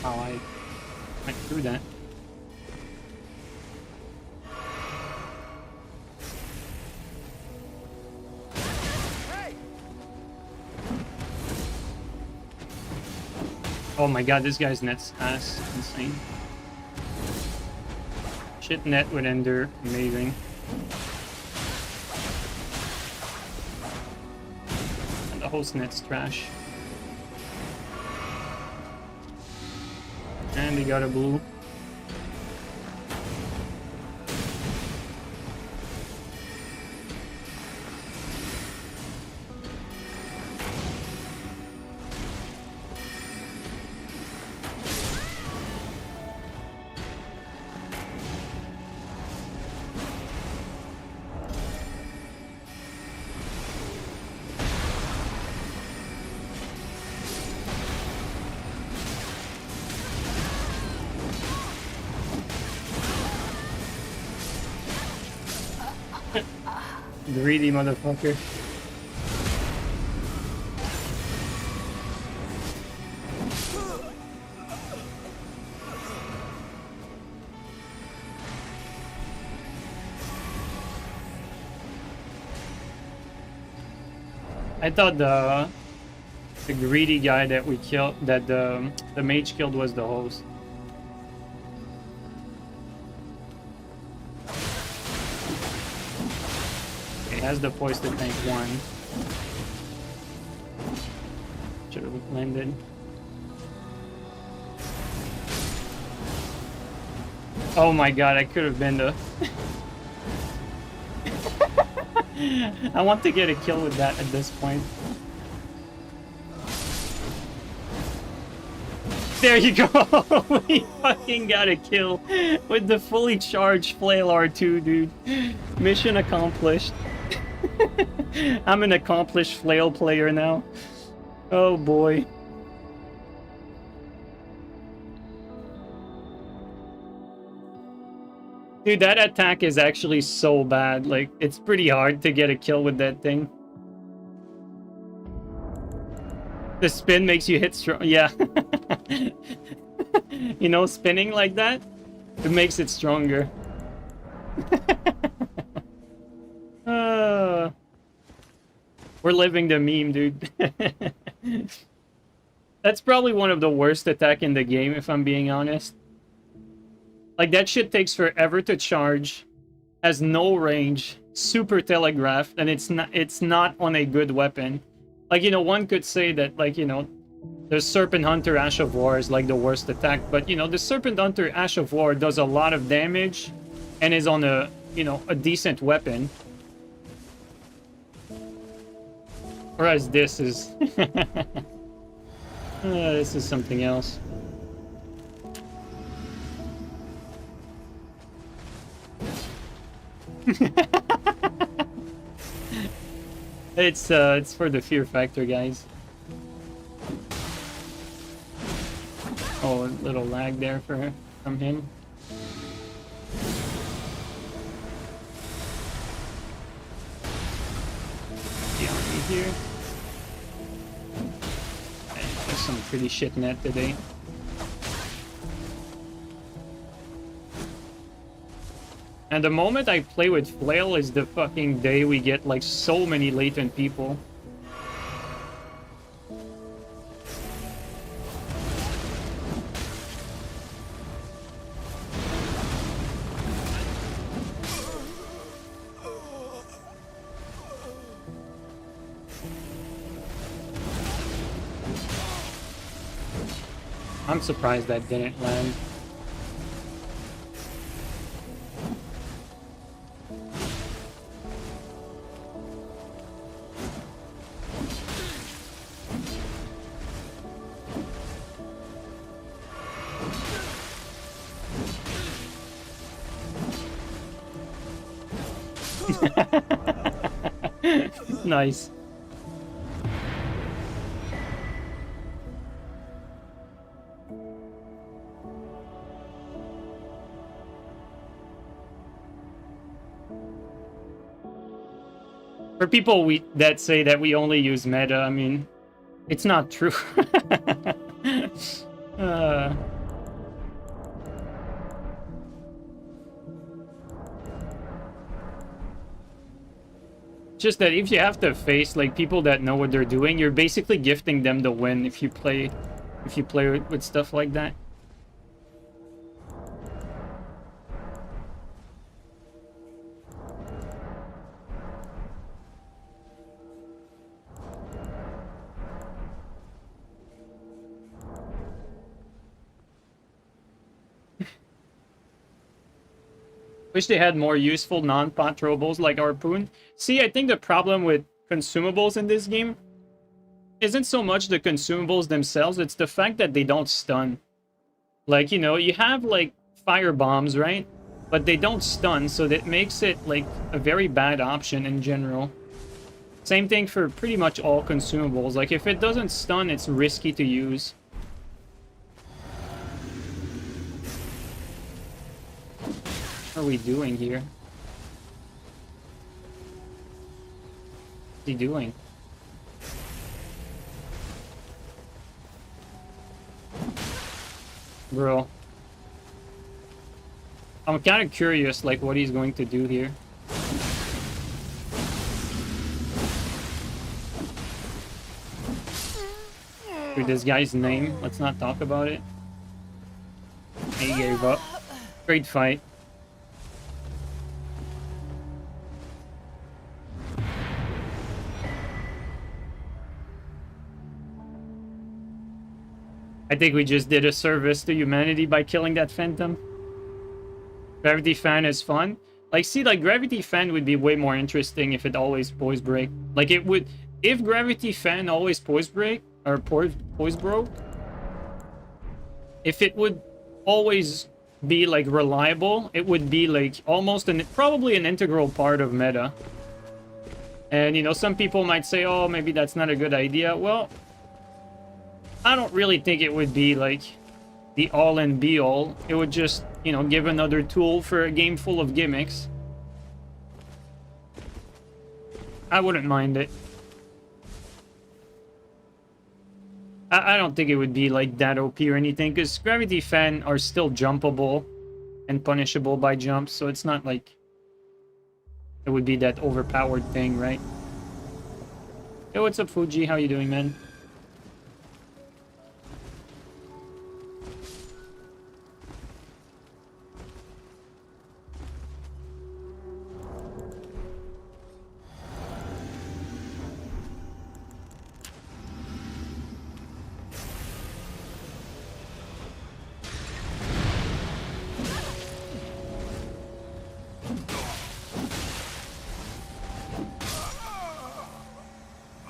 How I went through that. Oh my god, this guy's net's ass. Insane. Shit net with Ender. Amazing. And the host net's trash. And they got a blue. Greedy motherfucker. I thought the greedy guy that we killed, that the mage killed, was the host. Okay, has the poised tank 1. Should have landed. Oh my god, I could have been the... I want to get a kill with that at this point. There you go! We fucking got a kill with the fully charged flail R2, dude. Mission accomplished. I'm an accomplished flail player now. Oh boy. Dude, that attack is actually so bad. Like, it's pretty hard to get a kill with that thing. The spin makes you hit strong. Yeah. You know, spinning like that, it makes it stronger. We're living the meme, dude. That's probably one of the worst attack in the game, if I'm being honest. Like, that shit takes forever to charge, has no range, super telegraphed, and it's not on a good weapon. Like, you know, one could say that, like, you know, the Serpent Hunter Ash of War is like the worst attack, but, you know, the Serpent Hunter Ash of War does a lot of damage and is on a, you know, a decent weapon. Whereas this is... this is something else. It's for the fear factor, guys. Oh, a little lag there from him. Beyond me here. There's some pretty shit net today. And the moment I play with Flail is the fucking day we get like so many latent people. I'm surprised that didn't land. Nice. For people that say that we only use meta, I mean, it's not true. Just that if you have to face like people that know what they're doing, you're basically gifting them the win if you play with stuff like that. Wish they had more useful non-pot throwables like Harpoon. See, I think the problem with consumables in this game isn't so much the consumables themselves, it's the fact that they don't stun. Like, you know, you have, like, fire bombs, right? But they don't stun, so that makes it, like, a very bad option in general. Same thing for pretty much all consumables. Like, if it doesn't stun, it's risky to use. What are we doing here? What's he doing? Bro. I'm kind of curious, like, what he's going to do here. With this guy's name. Let's not talk about it. He gave up. Great fight. I think we just did a service to humanity by killing that phantom. Gravity fan is fun. Like, see, like, Gravity Fan would be way more interesting if it always poise break. Like, it would... If Gravity Fan always poise break, or poise broke, if it would always be, like, reliable, it would be, like, almost probably an integral part of meta. And, you know, some people might say, oh, maybe that's not a good idea. Well, I don't really think it would be, like, the all and be all. It would just, you know, give another tool for a game full of gimmicks. I wouldn't mind it. I don't think it would be like that OP or anything, because Gravity Fan are still jumpable and punishable by jumps, so it's not like it would be that overpowered thing, right? Yo, what's up, Fuji? How you doing, man?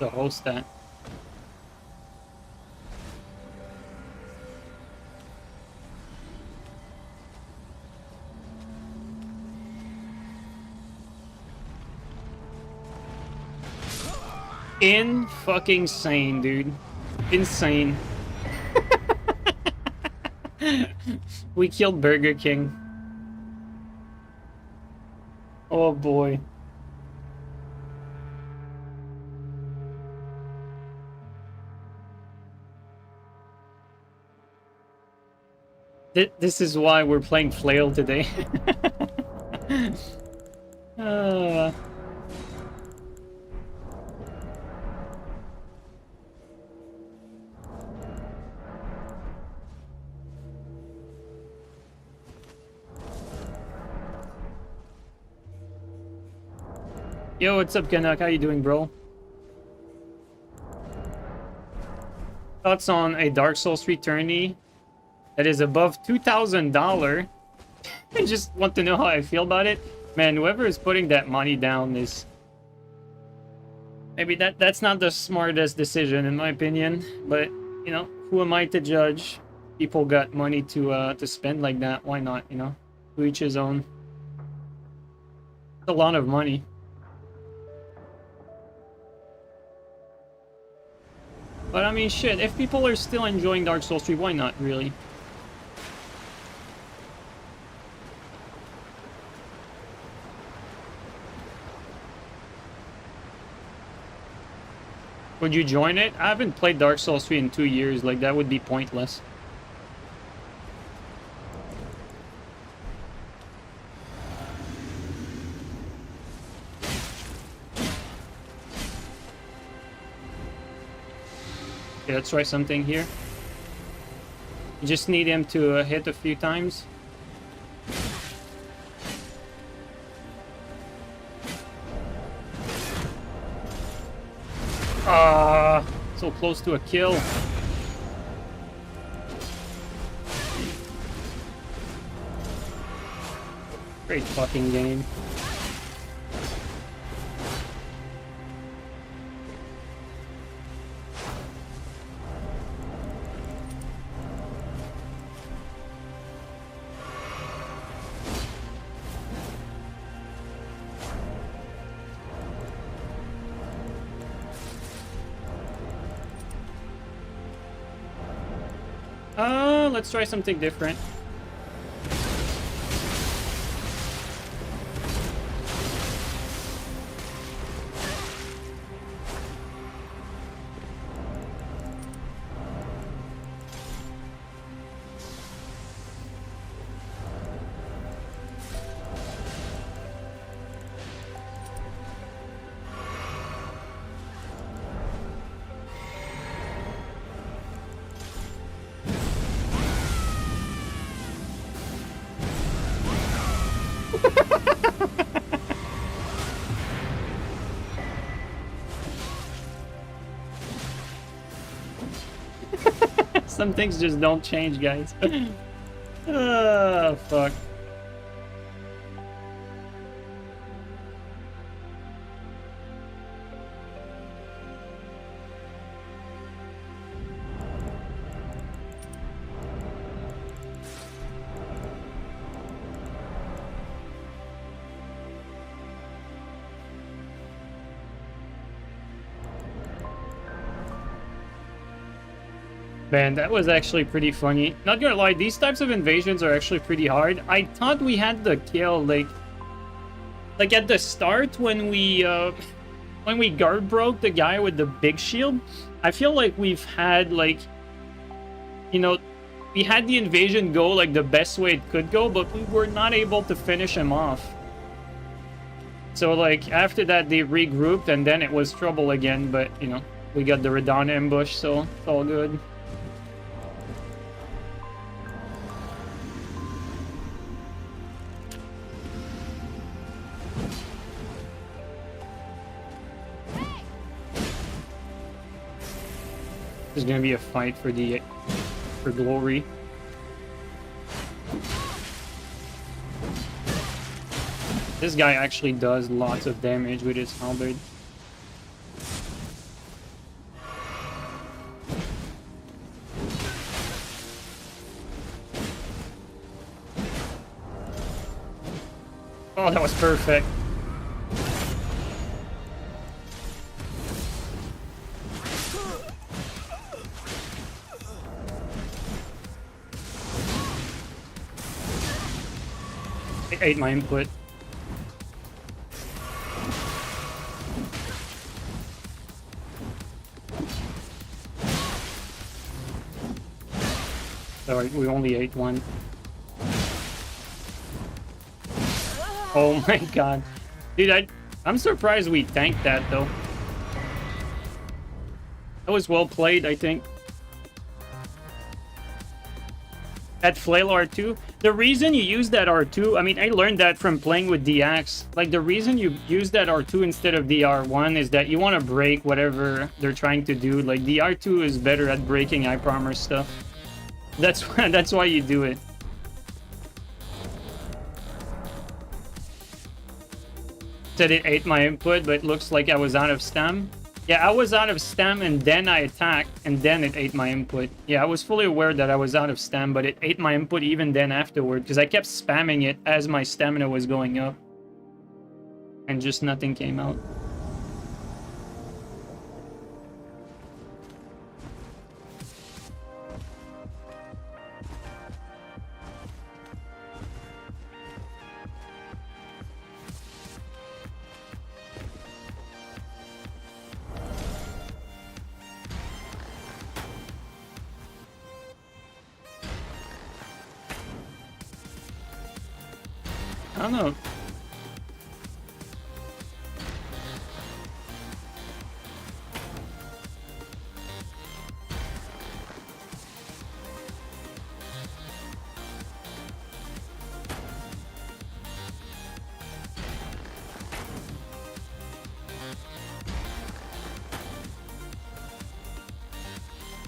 The host that. Fucking sane, dude. Insane. We killed Burger King. Oh boy. This is why we're playing Flail today. Yo, what's up, Canuck? How you doing, bro? Thoughts on a Dark Souls 3 tourney that is above $2,000? I just want to know how I feel about it. Man, whoever is putting that money down is... Maybe that's not the smartest decision, in my opinion. But, you know, who am I to judge? People got money to spend like that. Why not, you know? To each his own. It's a lot of money. But I mean, shit, if people are still enjoying Dark Souls 3, why not, really? Would you join it? I haven't played Dark Souls 3 in 2 years, like, that would be pointless. Okay, let's try something here. You just need him to hit a few times. So close to a kill. Great fucking game. Let's try something different. Some things just don't change, guys. Oh, fuck. Man, that was actually pretty funny. Not gonna lie, these types of invasions are actually pretty hard. I thought we had the kill, like at the start when we guard broke the guy with the big shield. I feel like we've had, like, you know, we had the invasion go like the best way it could go, but we were not able to finish him off. So, like, after that, they regrouped, and then it was trouble again, but, you know, we got the Radon ambush, so it's all good. There's gonna be a fight for glory. This guy actually does lots of damage with his halberd. Oh, that was perfect. I ate my input. Sorry, we only ate one. Oh my god. Dude, I'm surprised we tanked that, though. That was well played, I think. That flail R2, the reason you use that R2, I mean, I learned that from playing with the axe. Like, the reason you use that R2 instead of the R1 is that you want to break whatever they're trying to do. Like, the R2 is better at breaking hyper armor stuff. That's why you do it. Said it ate my input, but it looks like I was out of stam. Yeah, I was out of stam, and then I attacked, and then it ate my input. Yeah, I was fully aware that I was out of stam, but it ate my input even then afterward, because I kept spamming it as my stamina was going up. And just nothing came out. I don't know.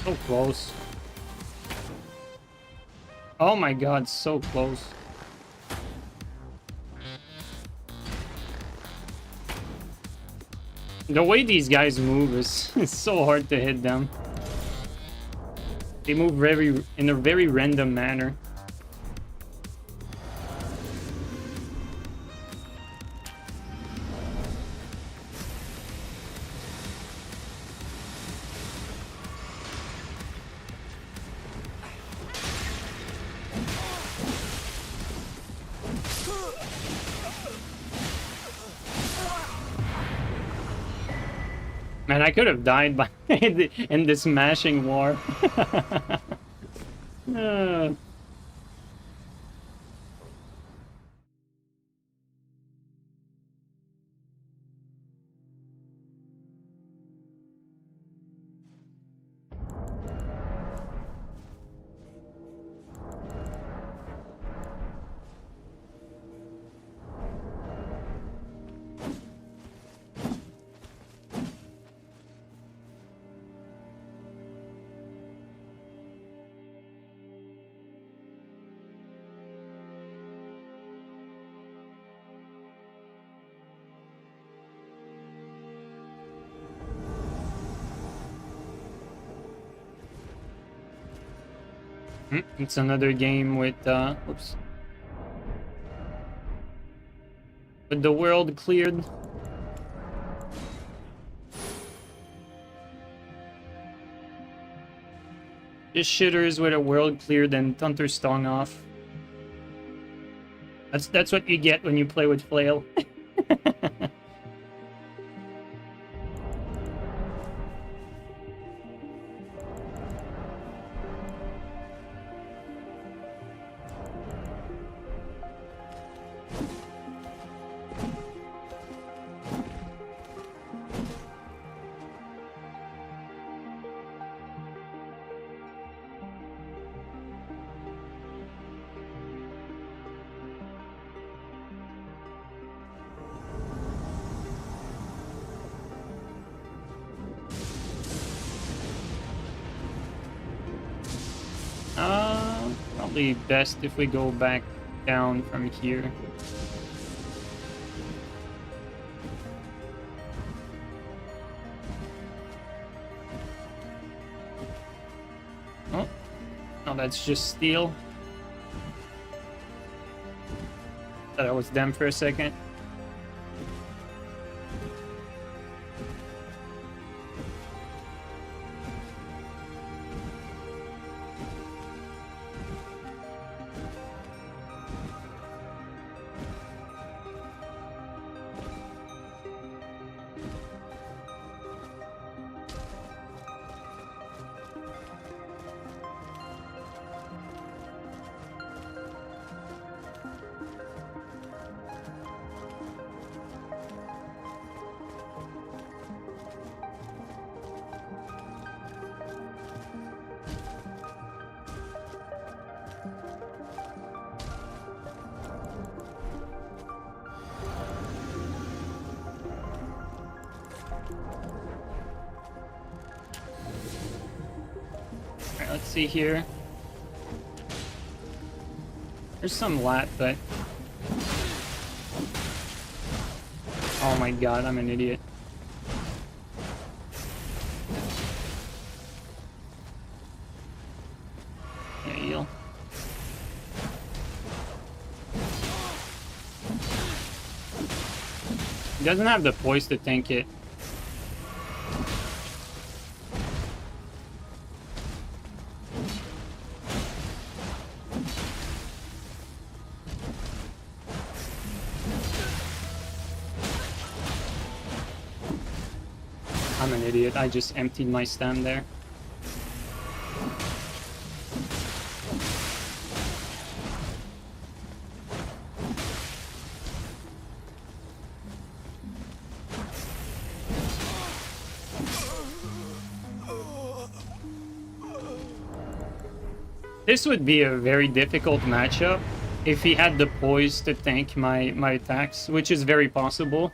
So close. Oh my god, so close. The way these guys move is it's so hard to hit them. They move in a very random manner. Man, I could have died by in this smashing war. It's another game with, whoops. With the world cleared. Just shitters with a world cleared and Thunderstone off. That's what you get when you play with Flail. Probably best if we go back down from here. Oh, no, that's just steel. Thought that was them for a second. Let's see here. There's some lat, but... Oh my god, I'm an idiot. Yeah, heal. He doesn't have the poise to tank it. I'm an idiot. I just emptied my stand there. This would be a very difficult matchup if he had the poise to tank my attacks, which is very possible.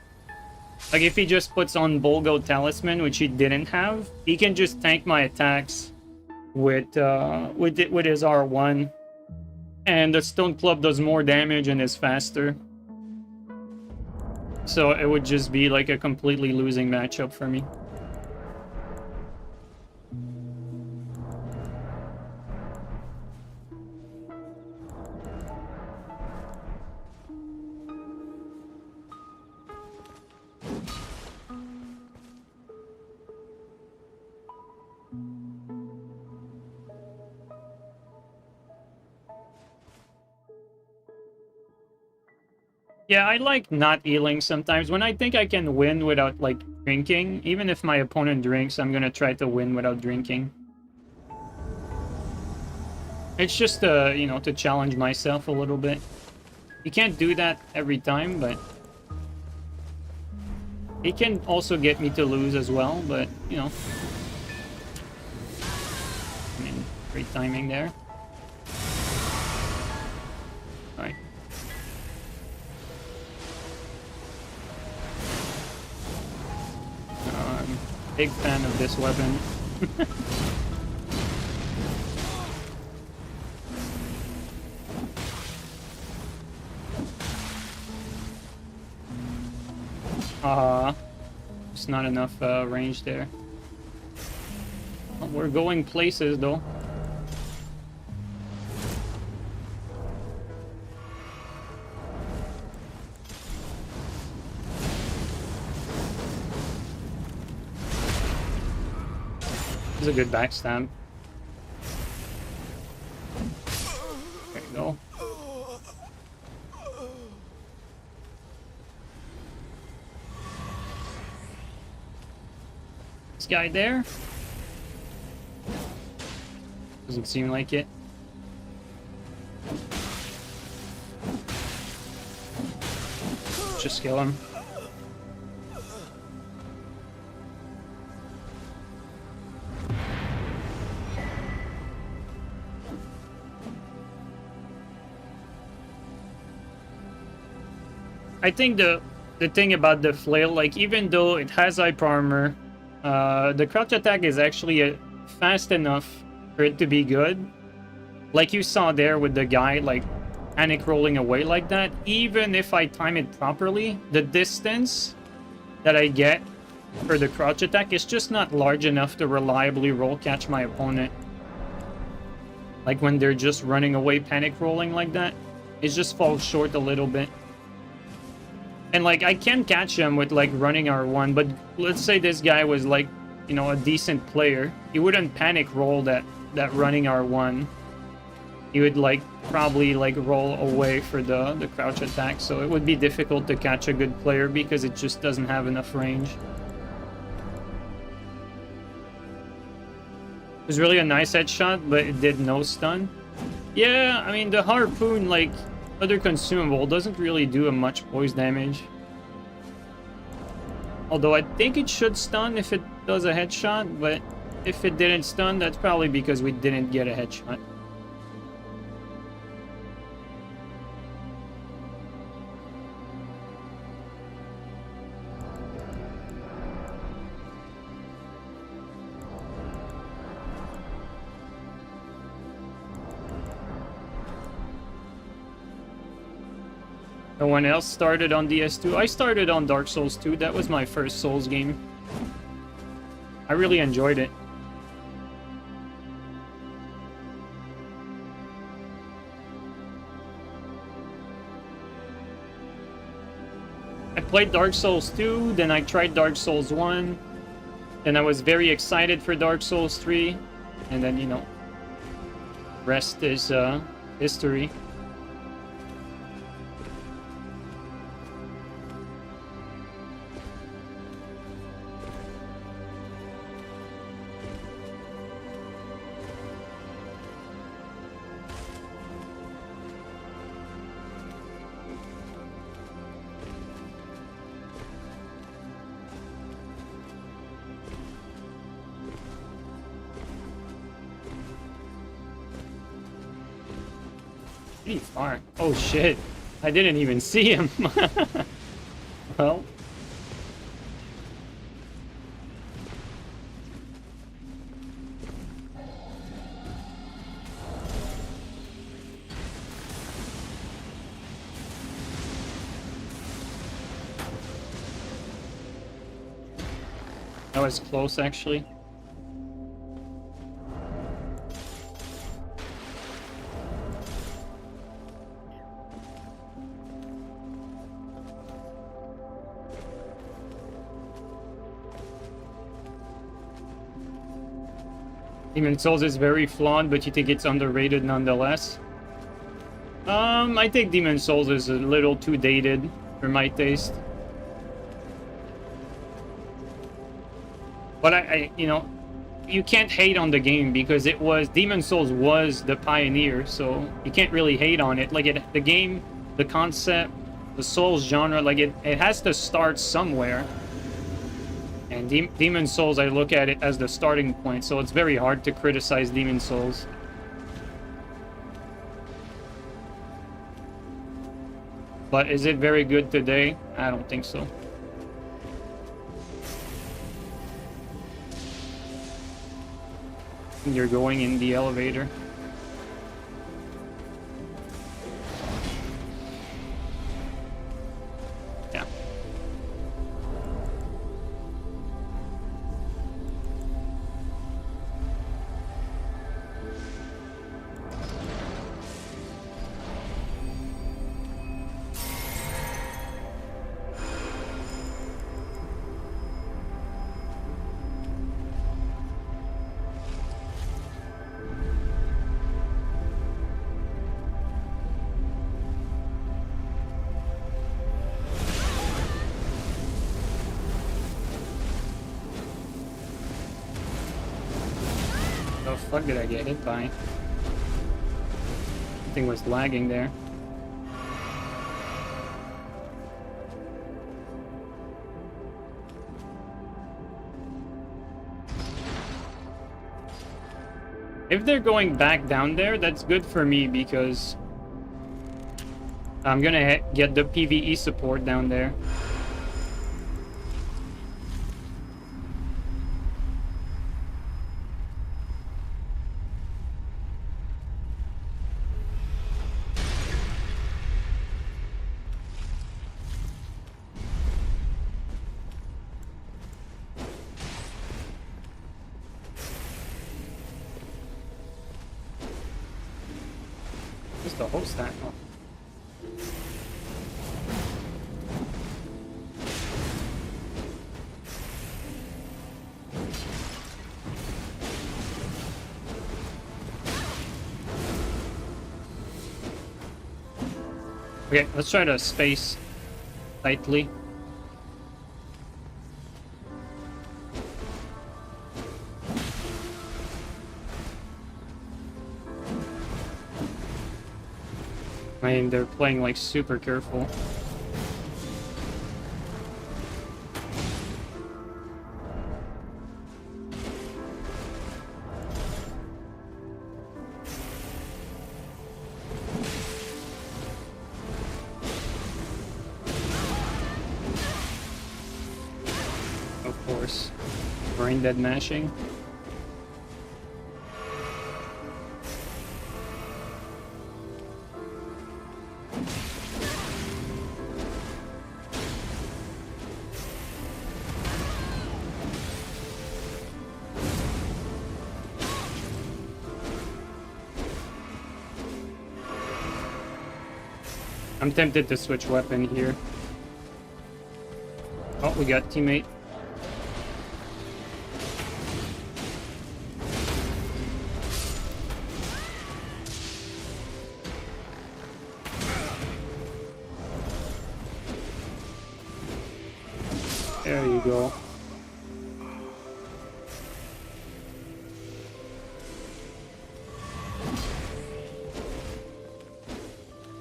Like, if he just puts on Bolgo Talisman, which he didn't have, he can just tank my attacks with his R1. And the Stone Club does more damage and is faster. So it would just be like a completely losing matchup for me. Yeah, I like not healing sometimes. When I think I can win without, like, drinking, even if my opponent drinks, I'm gonna try to win without drinking. It's just, you know, to challenge myself a little bit. You can't do that every time, but... It can also get me to lose as well, but, you know... I mean, great timing there. Alright. Big fan of this weapon. It's not enough range there. Well, we're going places though. This is a good backstab. There you go. This guy there? Doesn't seem like it. Just kill him. I think the thing about the flail, like even though it has hyper armor, the crouch attack is actually fast enough for it to be good. Like you saw there with the guy like panic rolling away like that. Even if I time it properly, the distance that I get for the crouch attack is just not large enough to reliably roll catch my opponent. Like when they're just running away panic rolling like that, it just falls short a little bit. And like I can catch him with like running R1, but let's say this guy was like, you know, a decent player. He wouldn't panic roll that running R1. He would like probably like roll away for the crouch attack. So it would be difficult to catch a good player because it just doesn't have enough range. It was really a nice headshot, but it did no stun. Yeah, I mean the harpoon, like other consumable, doesn't really do a much poise damage. Although I think it should stun if it does a headshot, but if it didn't stun, that's probably because we didn't get a headshot. No one else started on DS2. I started on Dark Souls 2. That was my first Souls game. I really enjoyed it. I played Dark Souls 2, then I tried Dark Souls 1. Then I was very excited for Dark Souls 3. And then, you know, rest is history. Pretty far. Oh shit. I didn't even see him. Well. That was close actually. Demon Souls is very flawed, but you think it's underrated nonetheless? I think Demon Souls is a little too dated for my taste. But you know, you can't hate on the game because it was Demon Souls was the pioneer, so you can't really hate on it. Like the game, the concept, the Souls genre, like it has to start somewhere. And Demon Souls, I look at it as the starting point, so it's very hard to criticize Demon Souls. But is it very good today? I don't think so. You're going in the elevator. Yeah. fuck did I get hit by? Something was lagging there. If they're going back down there, that's good for me because I'm gonna get the PvE support down there. What's the whole stat? Oh. Okay, let's try to space tightly. I mean, they're playing like super careful. Of course. Brain dead mashing. I'm tempted to switch weapon here. Oh, we got teammate. There you go.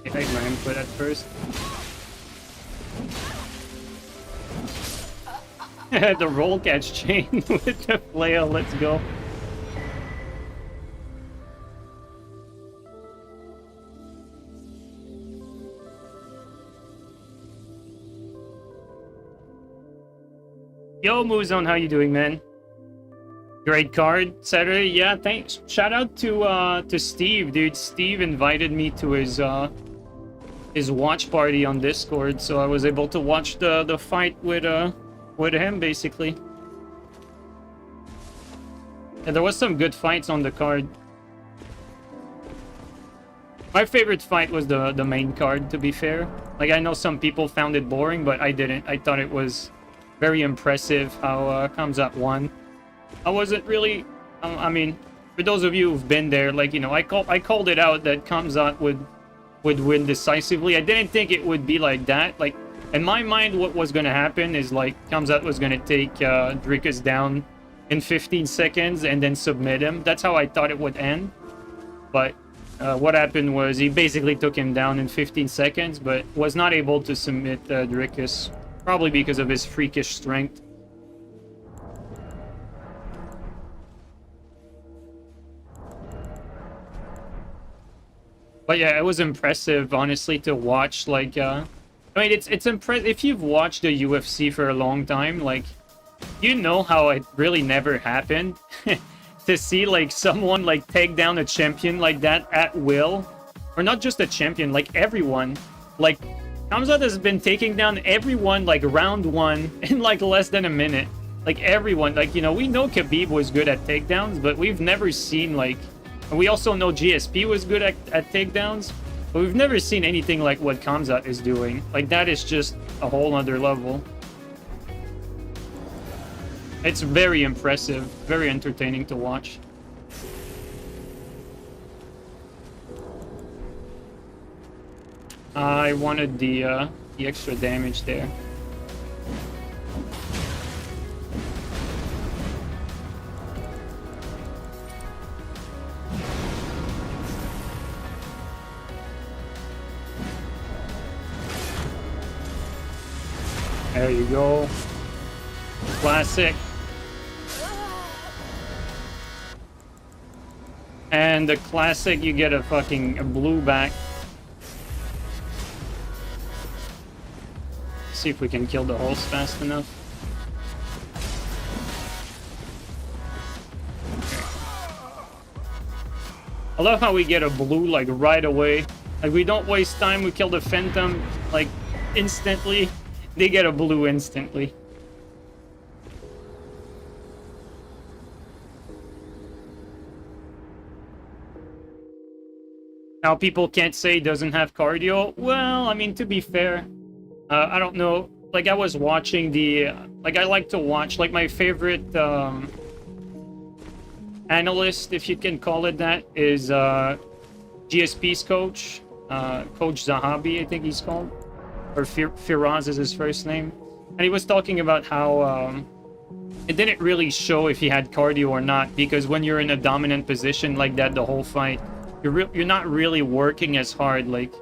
I hate my input at first. The roll catch chain with the flail, let's go. Yo, Muzon, how you doing, man? Great card Saturday. Yeah, thanks. Shout out to Steve, dude. Steve invited me to his watch party on Discord, so I was able to watch the fight with him basically. And there was some good fights on the card. My favorite fight was the main card, to be fair. Like, I know some people found it boring, but I didn't. I thought it was very impressive how Kamzat won. I wasn't really... I mean, for those of you who've been there, like, you know, I called it out that Kamzat would win decisively. I didn't think it would be like that. Like, in my mind, what was going to happen is, like, Kamzat was going to take Dricus down in 15 seconds and then submit him. That's how I thought it would end. But what happened was he basically took him down in 15 seconds, but was not able to submit Dricus, probably because of his freakish strength. But yeah, it was impressive, honestly, to watch. Like, I mean, it's impressive if you've watched the UFC for a long time. Like, you know how it really never happened to see like someone like take down a champion like that at will, or not just a champion, like everyone. Like, Kamzat has been taking down everyone like round one in like less than a minute. Like everyone, like, you know, we know Khabib was good at takedowns, but we've never seen like. We also know GSP was good at takedowns, but we've never seen anything like what Kamzat is doing. Like, that is just a whole other level. It's very impressive, very entertaining to watch. I wanted the extra damage there. There you go. Classic. And the classic, you get a blue back. See if we can kill the horse fast enough. I love how we get a blue like right away. Like we don't waste time, we kill the phantom like instantly. They get a blue instantly. Now people can't say it doesn't have cardio. Well, I mean, to be fair, I don't know. Like I was watching the, like I like to watch, like my favorite analyst, if you can call it that, is GSP's coach, Coach Zahabi, I think he's called, or Firaz is his first name, and he was talking about how it didn't really show if he had cardio or not, because when you're in a dominant position like that the whole fight, you're not really working as hard, like.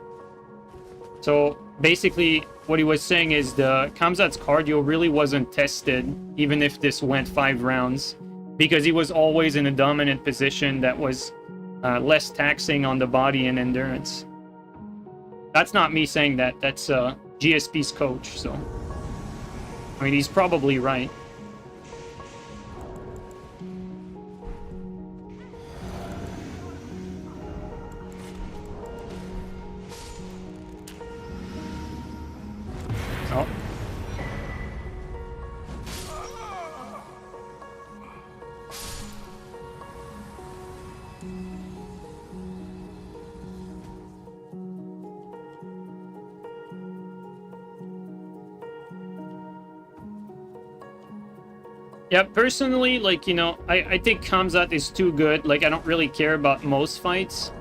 So basically what he was saying is the Kamzat's cardio really wasn't tested, even if this went 5 rounds, because he was always in a dominant position that was less taxing on the body and endurance. That's not me saying that, that's GSP's coach, so I mean, he's probably right. Oh. Yeah, personally, like, you know, I think Kamzat is too good. Like, I don't really care about most fights.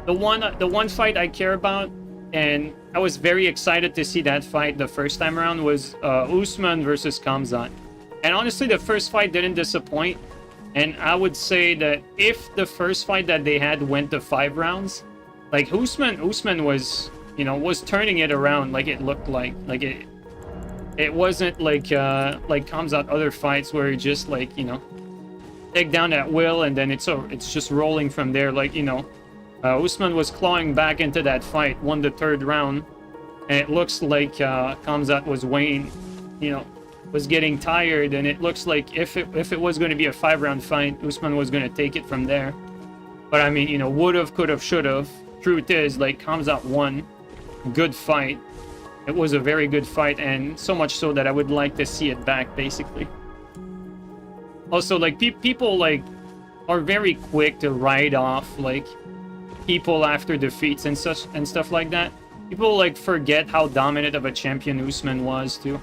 The one fight I care about, and I was very excited to see that fight the first time around, was Usman versus Kamzat. And honestly, the first fight didn't disappoint. And I would say that if the first fight that they had went to 5 rounds, like Usman was, you know, was turning it around, like it looked like it wasn't like Kamzat other fights where he just, like, you know, take down at will and then it's just rolling from there. Like, you know, Usman was clawing back into that fight, won the 3rd round, and it looks like Kamzat was was getting tired, and it looks like if it was going to be a 5-round fight, Usman was going to take it from there. But I mean, you know, would've, could've, should've. Truth is, like, Kamzat won. Good fight. It was a very good fight, and so much so that I would like to see it back, basically. Also, like, people, like, are very quick to write off, like, people after defeats and stuff like that. People, like, forget how dominant of a champion Usman was, too.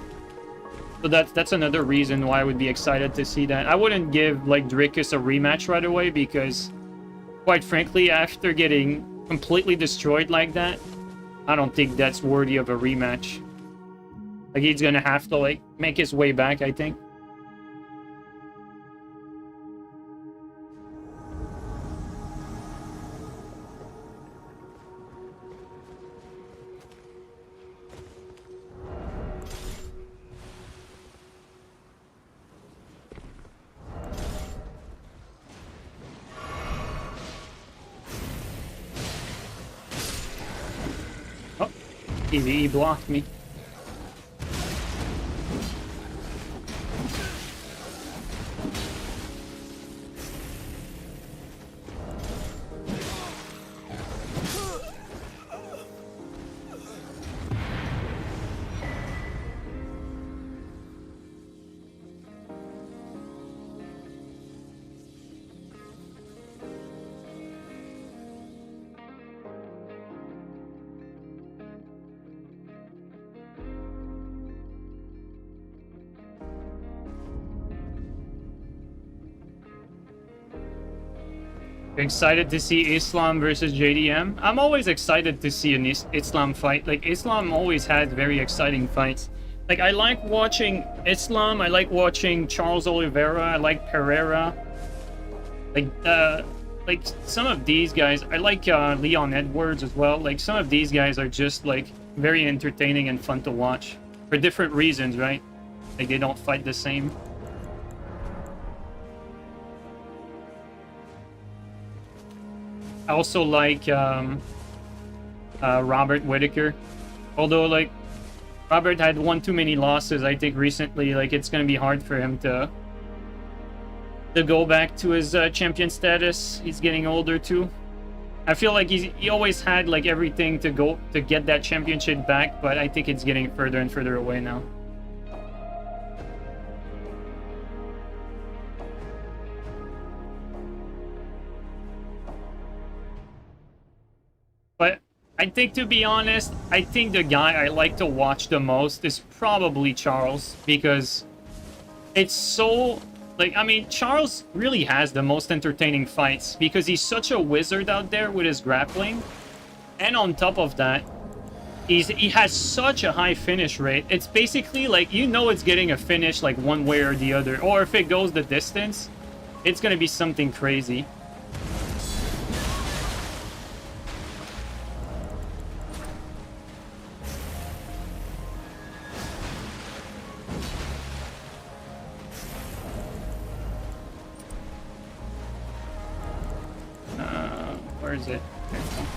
So that's another reason why I would be excited to see that. I wouldn't give, like, Dricus a rematch right away, because, quite frankly, after getting completely destroyed like that, I don't think that's worthy of a rematch. Like, he's gonna have to, like, make his way back, I think. Oh, he blocked me. Excited to see Islam versus JDM. I'm always excited to see an Islam fight. Like, Islam always has very exciting fights. Like, I like watching Islam, I like watching Charles Oliveira, I like Pereira. Like some of these guys, I like Leon Edwards as well. Like, some of these guys are just, like, very entertaining and fun to watch. For different reasons, right? Like they don't fight the same. I also like Robert Whittaker. Although, like, Robert had one too many losses, I think, recently. Like, it's gonna be hard for him to go back to his champion status. He's getting older, too. I feel like he always had, like, everything to get that championship back, but I think it's getting further and further away now. But I think, to be honest, I think the guy I like to watch the most is probably Charles, because it's so... Like, I mean, Charles really has the most entertaining fights, because he's such a wizard out there with his grappling. And on top of that, he has such a high finish rate. It's basically like, you know it's getting a finish like one way or the other. Or if it goes the distance, it's gonna be something crazy. Where is it? There we go.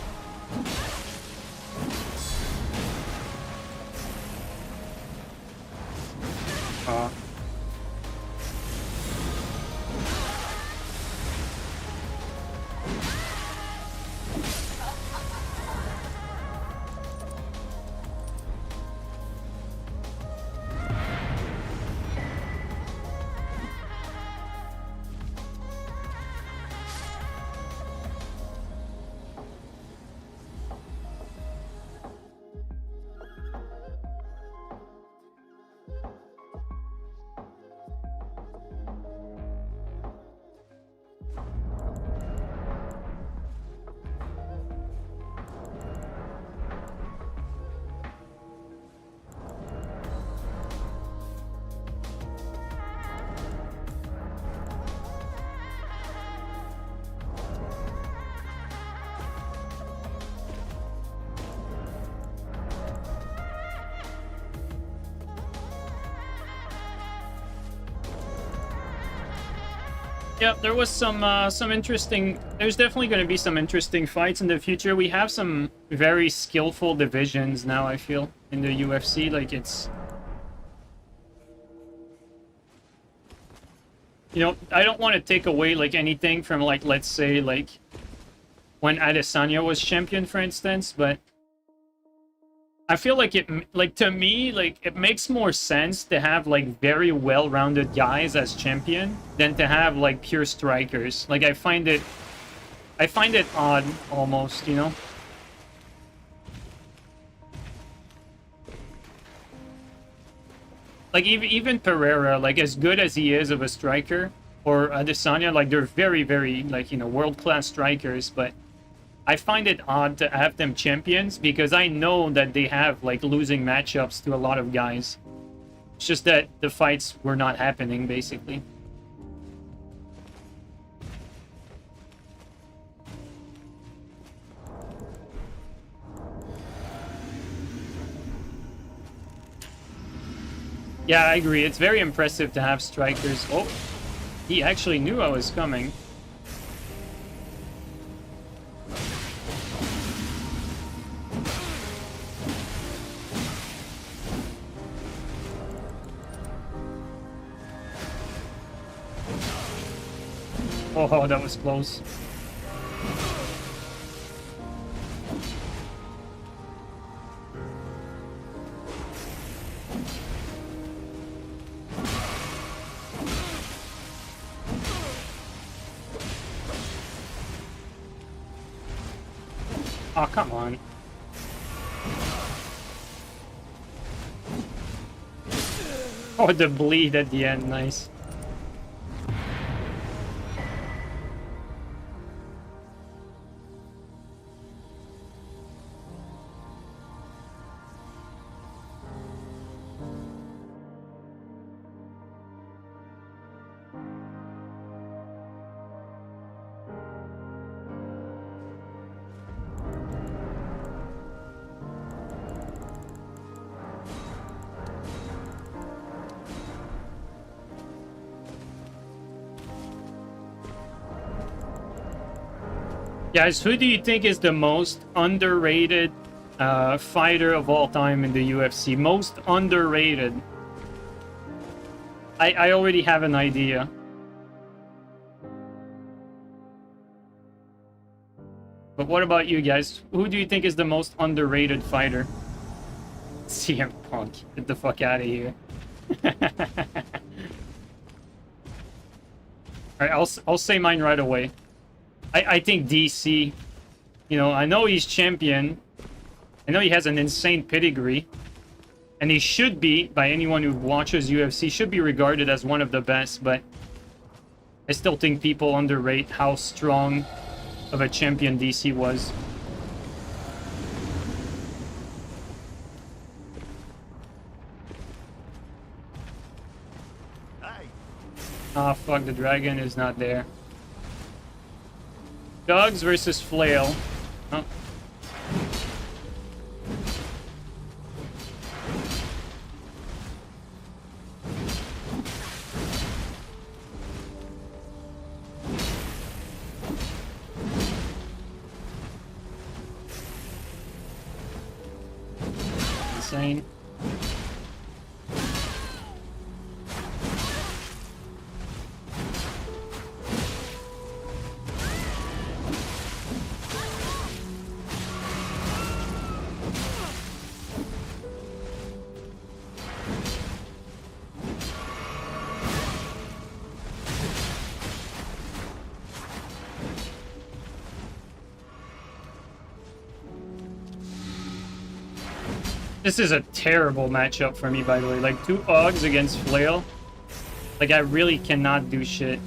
Yeah, there was some interesting... There's definitely going to be some interesting fights in the future. We have some very skillful divisions now, I feel, in the UFC. Like, it's... You know, I don't want to take away, like, anything from, like, let's say, like, when Adesanya was champion, for instance, but I feel like to me, like, it makes more sense to have, like, very well-rounded guys as champion than to have, like, pure strikers. Like, I find it odd, almost, you know? Like, even Pereira, like, as good as he is of a striker, or Adesanya, like, they're very, very, like, you know, world-class strikers, but I find it odd to have them champions, because I know that they have, like, losing matchups to a lot of guys. It's just that the fights were not happening, basically. Yeah, I agree. It's very impressive to have strikers. Oh, he actually knew I was coming. Oh, that was close. Oh, come on. Oh, the bleed at the end, nice. Guys, who do you think is the most underrated fighter of all time in the UFC? Most underrated. I already have an idea. But what about you guys? Who do you think is the most underrated fighter? CM Punk. Get the fuck out of here. Alright, I'll say mine right away. I think DC. You know, I know he's champion. I know he has an insane pedigree. And he should be, by anyone who watches UFC, should be regarded as one of the best, but I still think people underrate how strong of a champion DC was. Ah, fuck, the dragon is not there. Dogs versus Flail. Oh. Insane. This is a terrible matchup for me, by the way. Like, 2 Augs against Flail. Like, I really cannot do shit.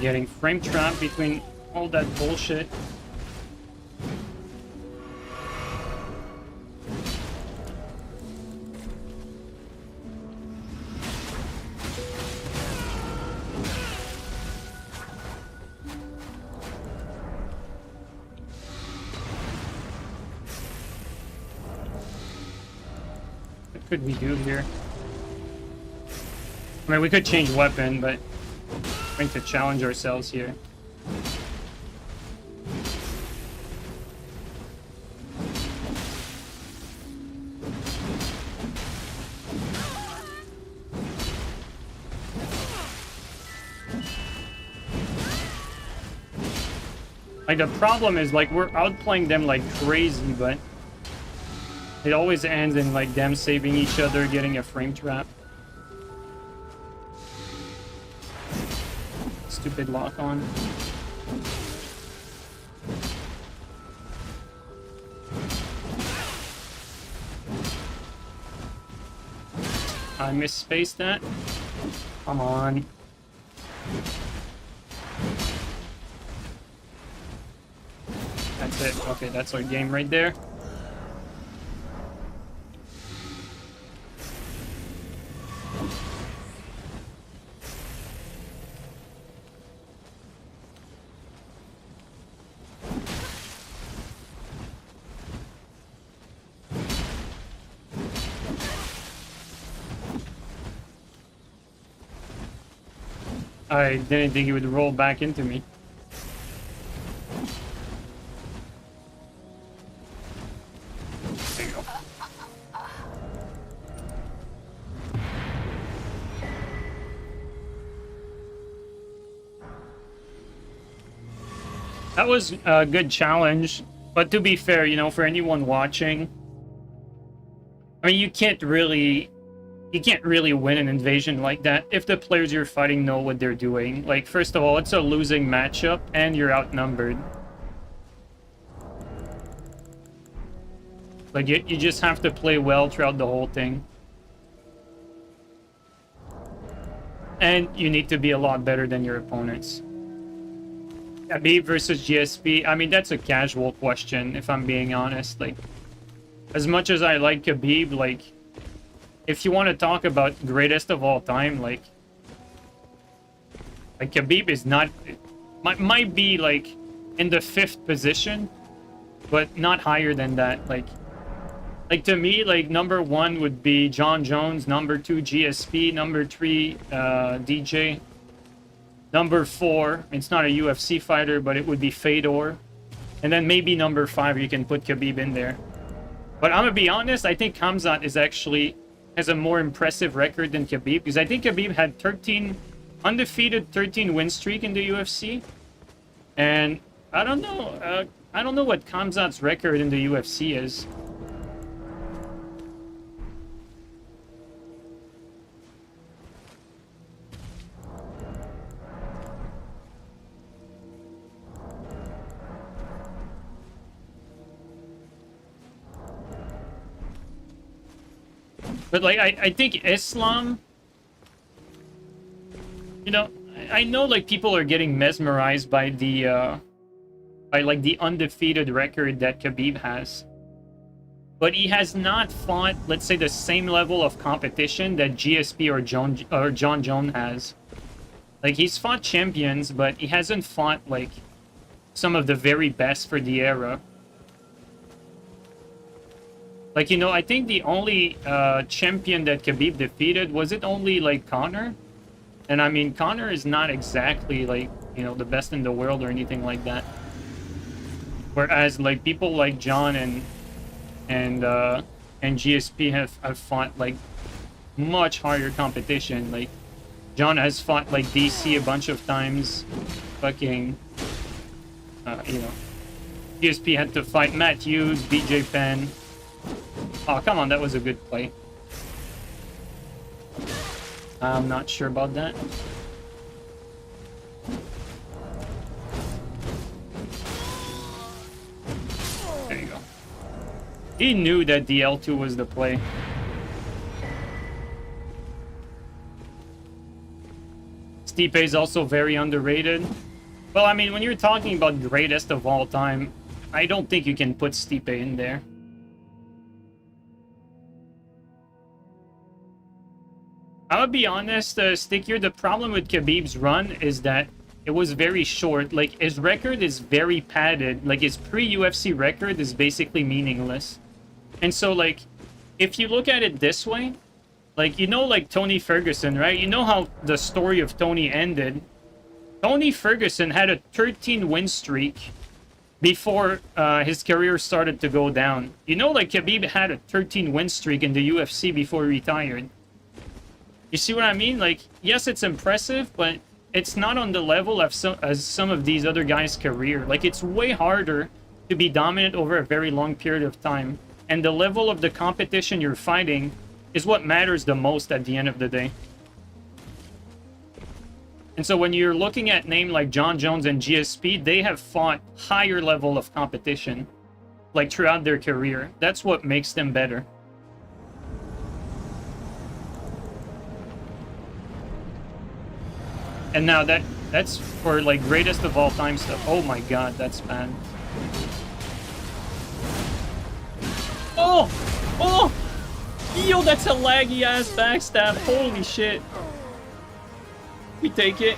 Getting frame trapped between all that bullshit. What could we do here? I mean, we could change weapon, but trying to challenge ourselves here. Like, the problem is, like, we're outplaying them like crazy, but it always ends in, like, them saving each other, getting a frame trap. Stupid lock on. I misspaced that. Come on. That's it. Okay, that's our game right there. I didn't think he would roll back into me. There you go. That was a good challenge, but to be fair, you know, for anyone watching, I mean, you can't really you can't really win an invasion like that if the players you're fighting know what they're doing. Like, first of all, it's a losing matchup, and you're outnumbered. Like, you just have to play well throughout the whole thing. And you need to be a lot better than your opponents. Khabib versus GSP, I mean, that's a casual question, if I'm being honest. Like, as much as I like Khabib, like, if you want to talk about greatest of all time, like Khabib is not, might be like in the 5th position, but not higher than that. Like to me, like number 1 would be John Jones, number 2 GSP, number 3 DJ, number 4, it's not a UFC fighter, but it would be Fedor, and then maybe number 5 you can put Khabib in there. But I'm gonna be honest, I think Khamzat is actually has a more impressive record than Khabib, because I think Khabib had 13 undefeated 13 win streak in the UFC, and I don't know what Khamzat's record in the UFC is. But like I think Islam, you know, I know like people are getting mesmerized by the like the undefeated record that Khabib has. But he has not fought, let's say, the same level of competition that GSP or John Jones has. Like, he's fought champions, but he hasn't fought like some of the very best for the era. Like, you know, I think the only champion that Khabib defeated, was it only, like, Conor? And, I mean, Conor is not exactly, like, you know, the best in the world or anything like that. Whereas, like, people like John and GSP have fought, like, much harder competition. Like, John has fought, like, DC a bunch of times. Fucking, you know. GSP had to fight Matt Hughes, BJ Penn. Oh, come on, that was a good play. I'm not sure about that. There you go. He knew that the L2 was the play. Stipe is also very underrated. Well, I mean, when you're talking about greatest of all time, I don't think you can put Stipe in there. I'll be honest, Stick here, the problem with Khabib's run is that it was very short. Like, his record is very padded. Like, his pre-UFC record is basically meaningless. And so, like, if you look at it this way, like, you know, like, Tony Ferguson, right? You know how the story of Tony ended. Tony Ferguson had a 13-win streak before his career started to go down. You know, like, Khabib had a 13-win streak in the UFC before he retired. You see what I mean? Like, yes, it's impressive, but it's not on the level of as some of these other guys' career. Like, it's way harder to be dominant over a very long period of time. And the level of the competition you're fighting is what matters the most at the end of the day. And so when you're looking at names like John Jones and GSP, they have fought higher level of competition, like, throughout their career. That's what makes them better. And now that's for, like, greatest of all time stuff. Oh my god, that's bad. Oh! Oh! Yo, that's a laggy ass backstab. Holy shit. We take it.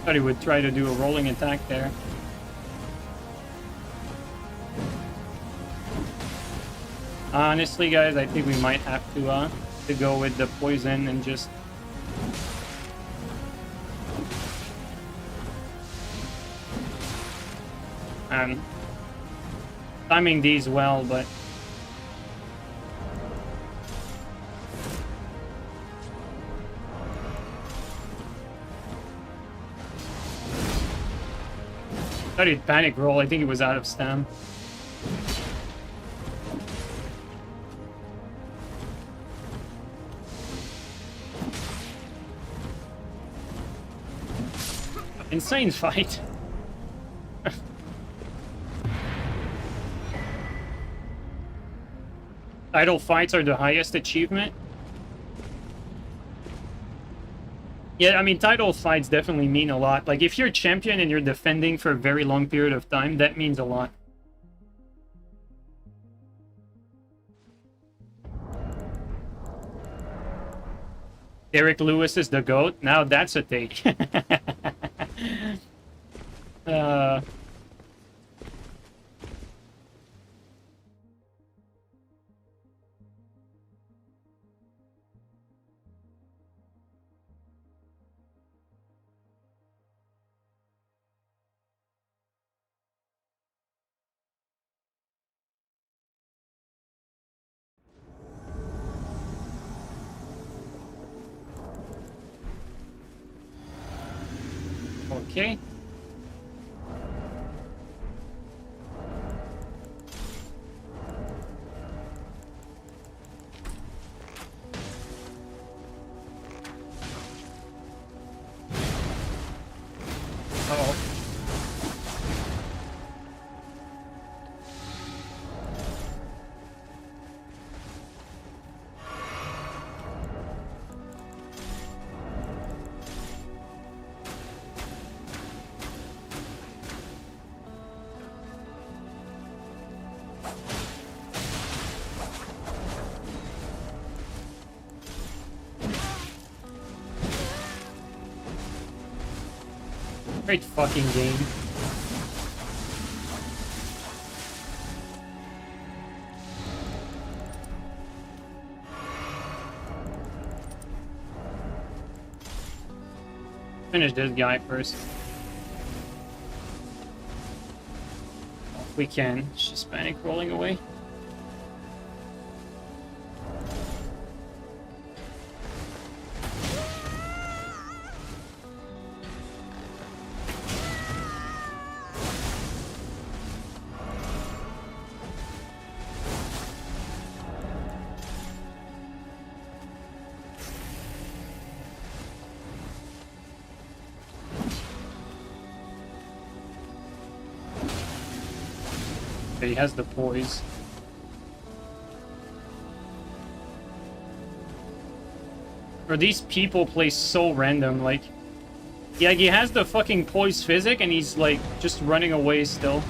Thought he would try to do a rolling attack there. Honestly, guys, I think we might have to go with the poison and just... timing these well, but... thought he'd panic roll. I think he was out of stam. Insane fight. Title fights are the highest achievement. Yeah, I mean, title fights definitely mean a lot. Like, if you're a champion and you're defending for a very long period of time, that means a lot. Derek Lewis is the GOAT. Now that's a take. Okay. Uh-oh. Great fucking game. Finish this guy first. We can. She's panic rolling away. He has the poise. Or these people play so random, like... Yeah, he has the fucking poise physic and he's like just running away still.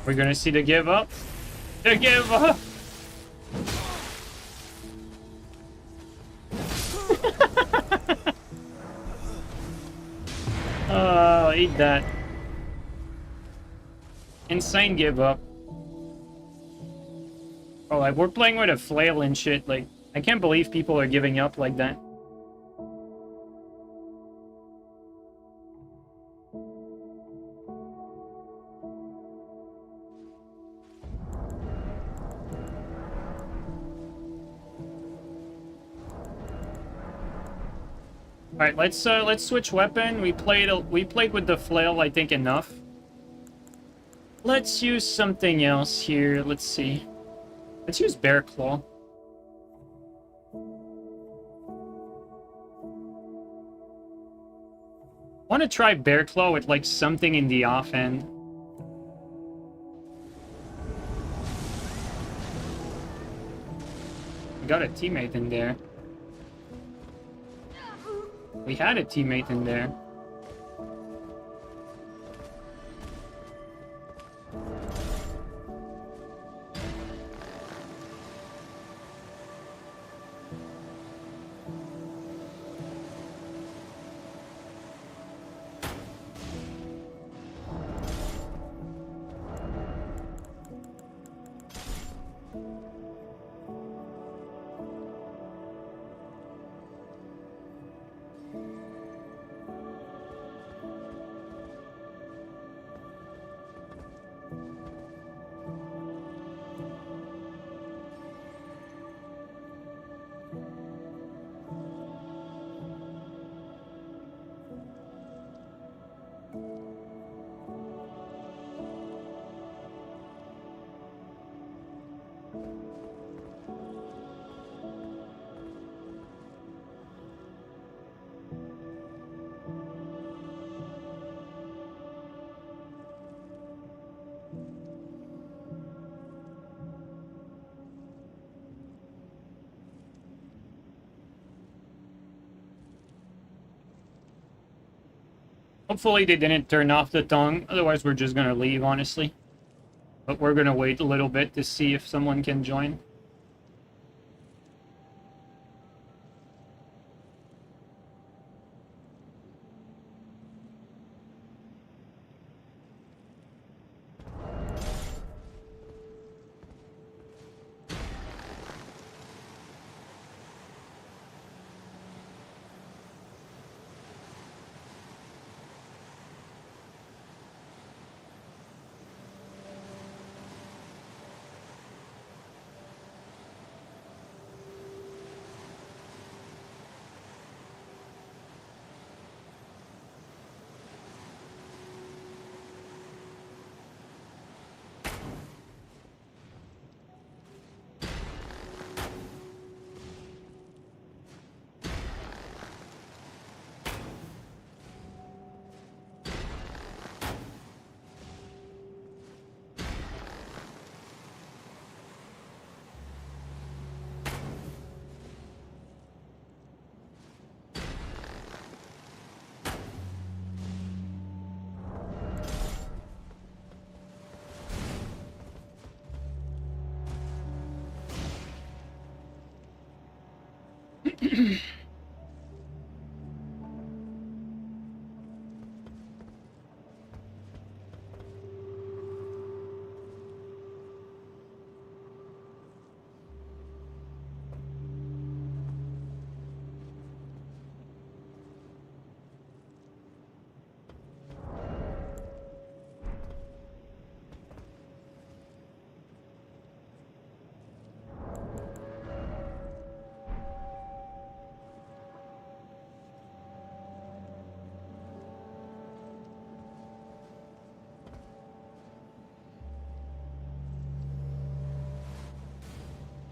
We're gonna see the give up. The give up! Oh, eat that. Insane give up. Oh, like, we're playing with a flail and shit. Like, I can't believe people are giving up like that. All right, let's switch weapon. We played with the flail, I think, enough. Let's use something else here. Let's see. Let's use Bear Claw. Want to try Bear Claw with like something in the offhand. We got a teammate in there. We had a teammate in there. Hopefully they didn't turn off the tongue, otherwise we're just gonna leave, honestly. But we're gonna wait a little bit to see if someone can join.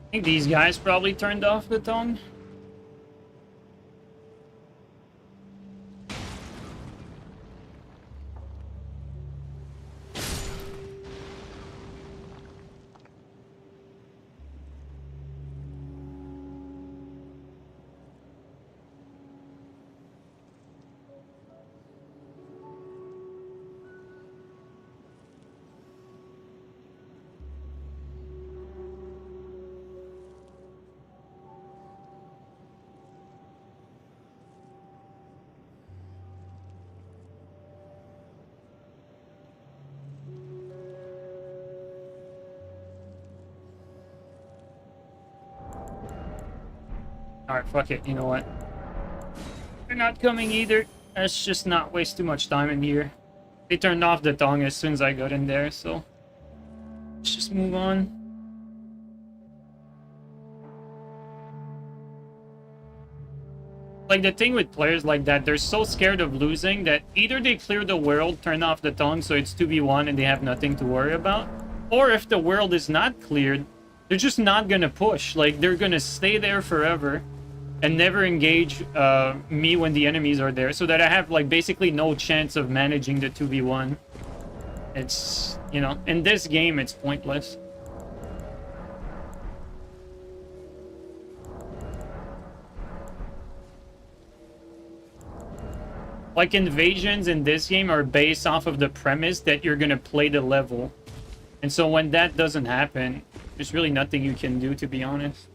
I think these guys probably turned off the tongue. Alright, fuck it, you know what? They're not coming either. Let's just not waste too much time in here. They turned off the tongue as soon as I got in there, so... let's just move on. Like, the thing with players like that, they're so scared of losing that either they clear the world, turn off the tongue so it's 2v1 and they have nothing to worry about, or if the world is not cleared, they're just not gonna push. Like, they're gonna stay there forever and never engage me when the enemies are there, so that I have like basically no chance of managing the 2v1. It's, you know, in this game it's pointless. Like, invasions in this game are based off of the premise that you're gonna play the level. And so when that doesn't happen, there's really nothing you can do, to be honest.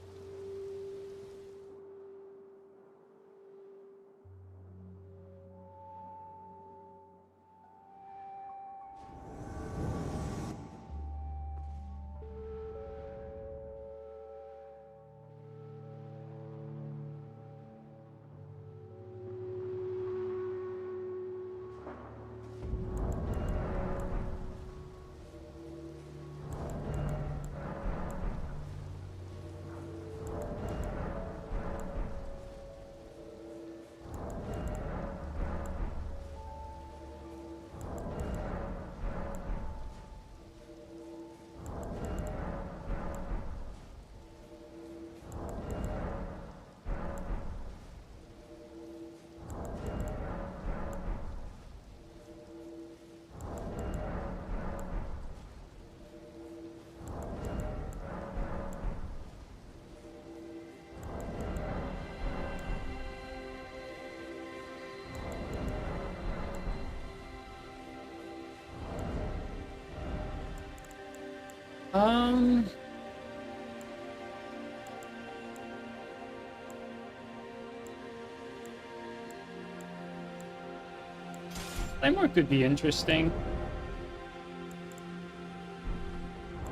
Claymore could be interesting.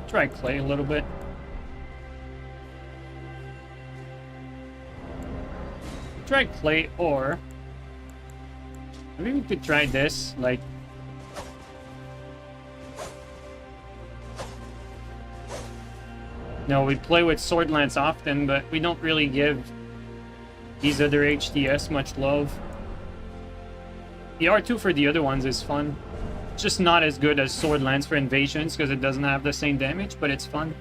Try Clay a little bit. Try Clay, or maybe we could try this, like, no, we play with Sword Lance often, but we don't really give these other HTS much love. The R2 for the other ones is fun. It's just not as good as Sword Lance for invasions because it doesn't have the same damage, but it's fun.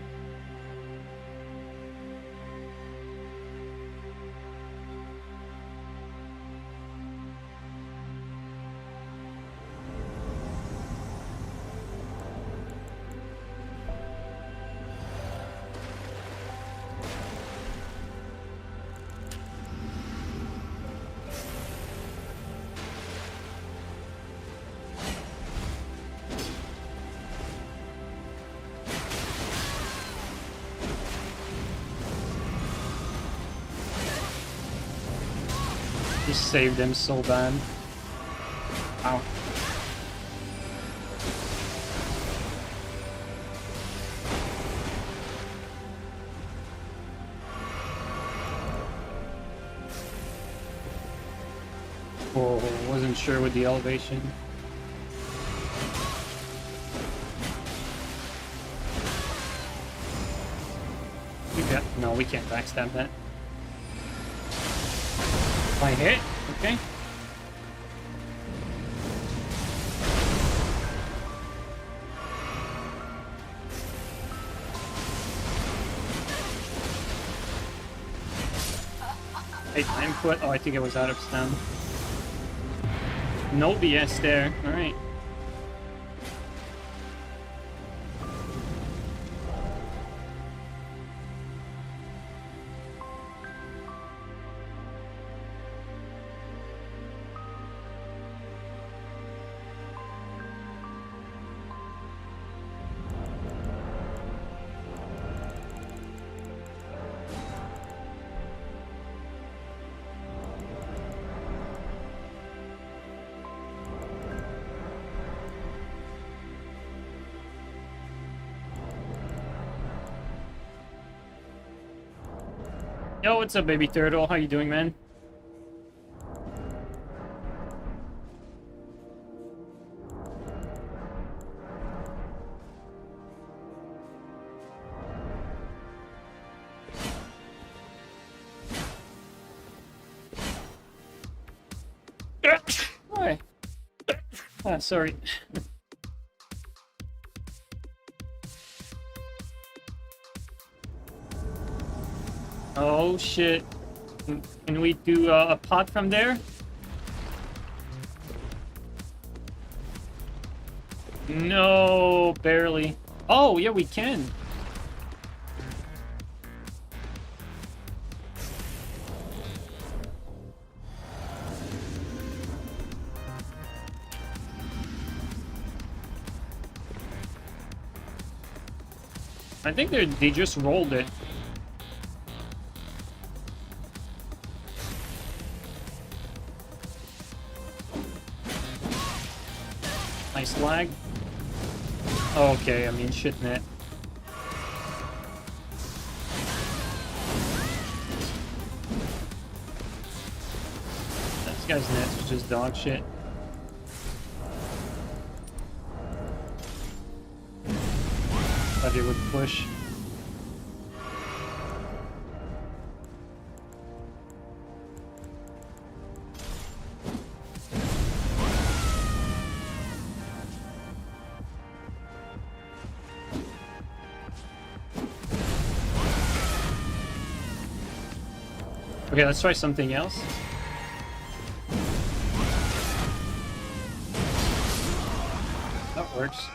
Just saved him so bad. Ow. Oh, wasn't sure with the elevation. No, we can't backstab that. I hit? Okay. Hey, time put. Oh, I think it was out of stun. No BS there. Alright. Yo, what's up, baby turtle? How you doing, man? Hi. Ah, sorry. Oh shit. Can we do a pot from there? No, barely. Oh, yeah, we can. I think they just rolled it. Nice lag. Okay, I mean, shit net. This guy's net is just dog shit. Thought he would push. Okay, let's try something else. That works.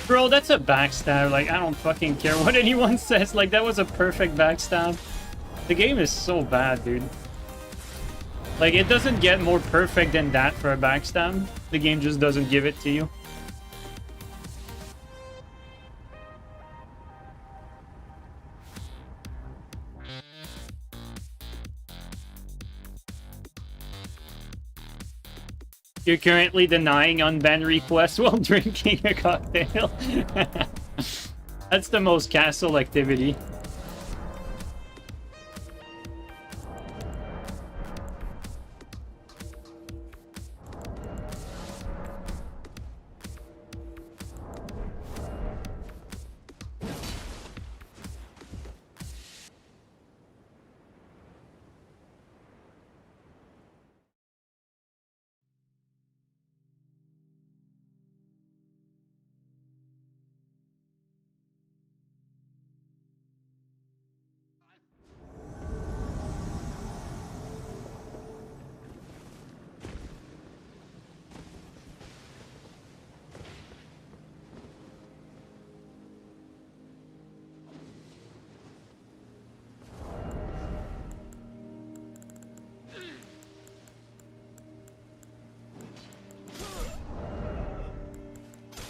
Bro, that's a backstab. Like, I don't fucking care what anyone says. Like, that was a perfect backstab. The game is so bad, dude. Like, it doesn't get more perfect than that for a backstab. The game just doesn't give it to you. You're currently denying unban requests while drinking a cocktail. That's the most castle activity.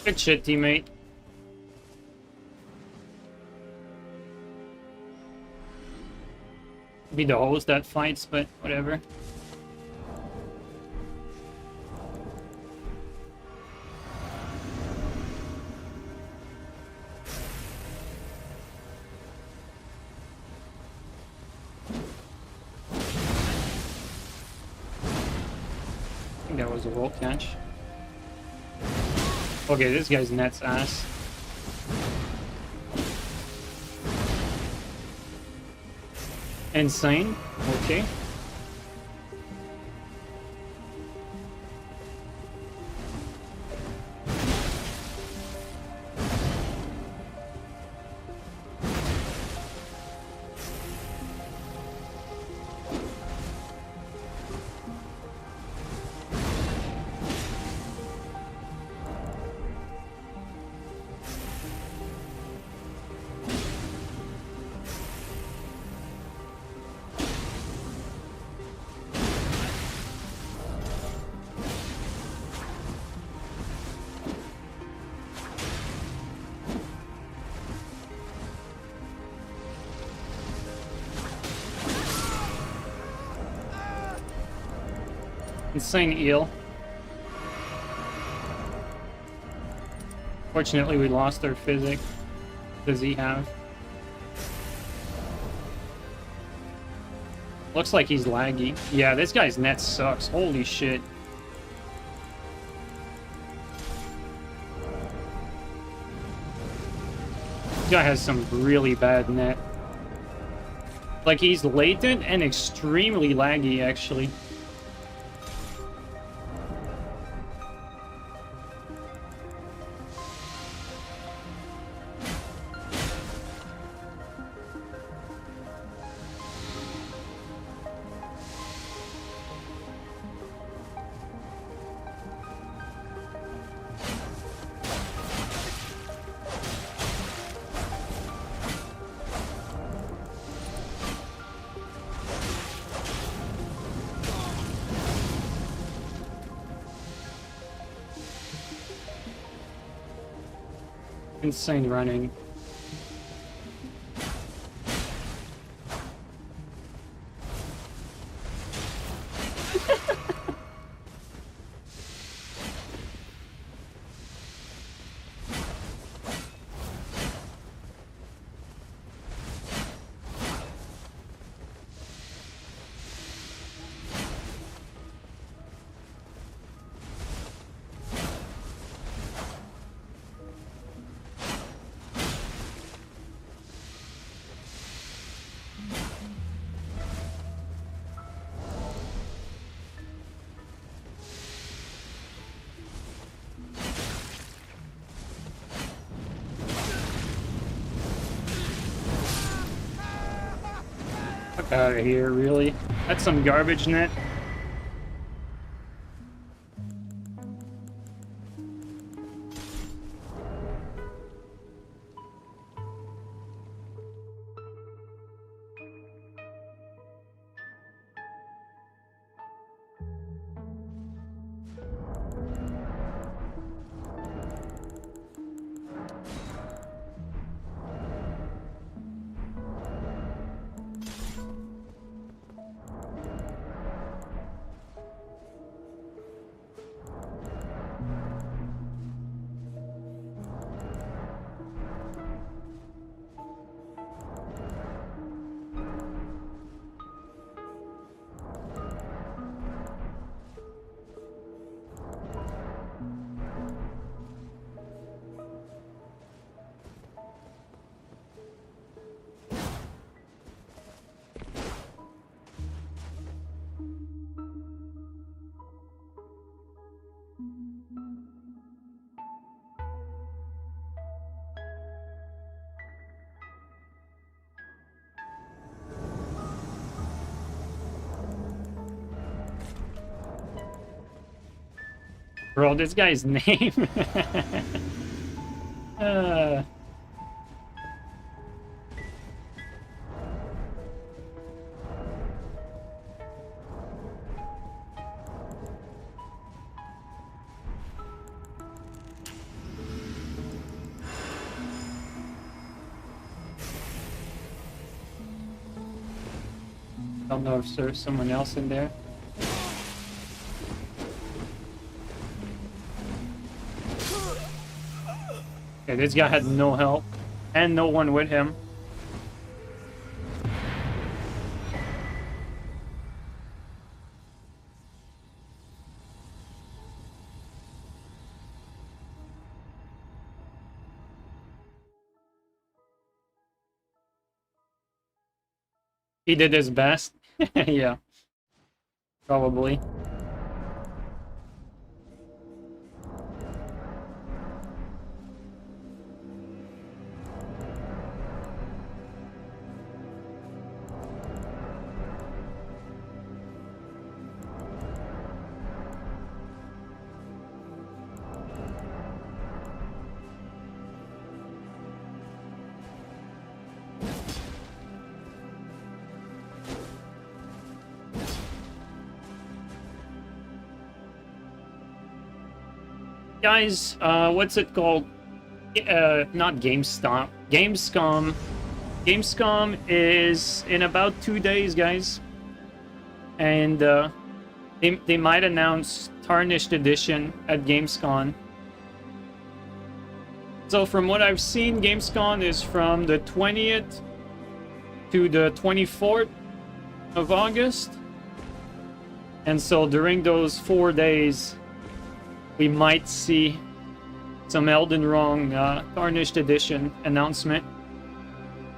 Good shit, teammate. Be the host that fights, but whatever. I think that was a roll catch. Okay, this guy's net's ass. Insane. Okay. Insane eel. Fortunately, we lost our physic. Does he have? Looks like he's laggy. Yeah, this guy's net sucks. Holy shit. This guy has some really bad net. Like, he's latent and extremely laggy, actually. Insane running. Fuck out of here, really? That's some garbage net. Bro, this guy's name. uh... Don't know if there's someone else in there. Okay, this guy had no help and no one with him. He did his best. Yeah, probably. Guys, what's it called? Not GameStop. Gamescom. Gamescom is in about 2 days, guys. And they might announce Tarnished Edition at Gamescom. So from what I've seen, Gamescom is from the 20th to the 24th of August. And so during those 4 days, we might see some Elden Ring Tarnished Edition announcement.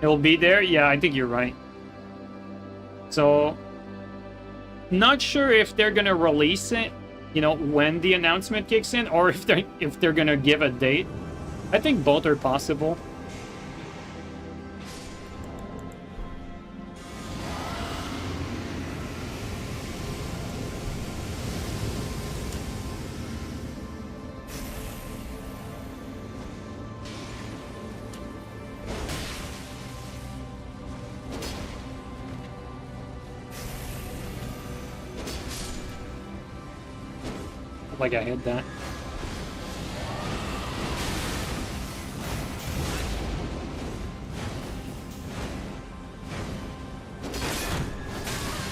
It'll be there? Yeah, I think you're right. So, not sure if they're gonna release it, you know, when the announcement kicks in, or if they're gonna give a date. I think both are possible. Like I hit that.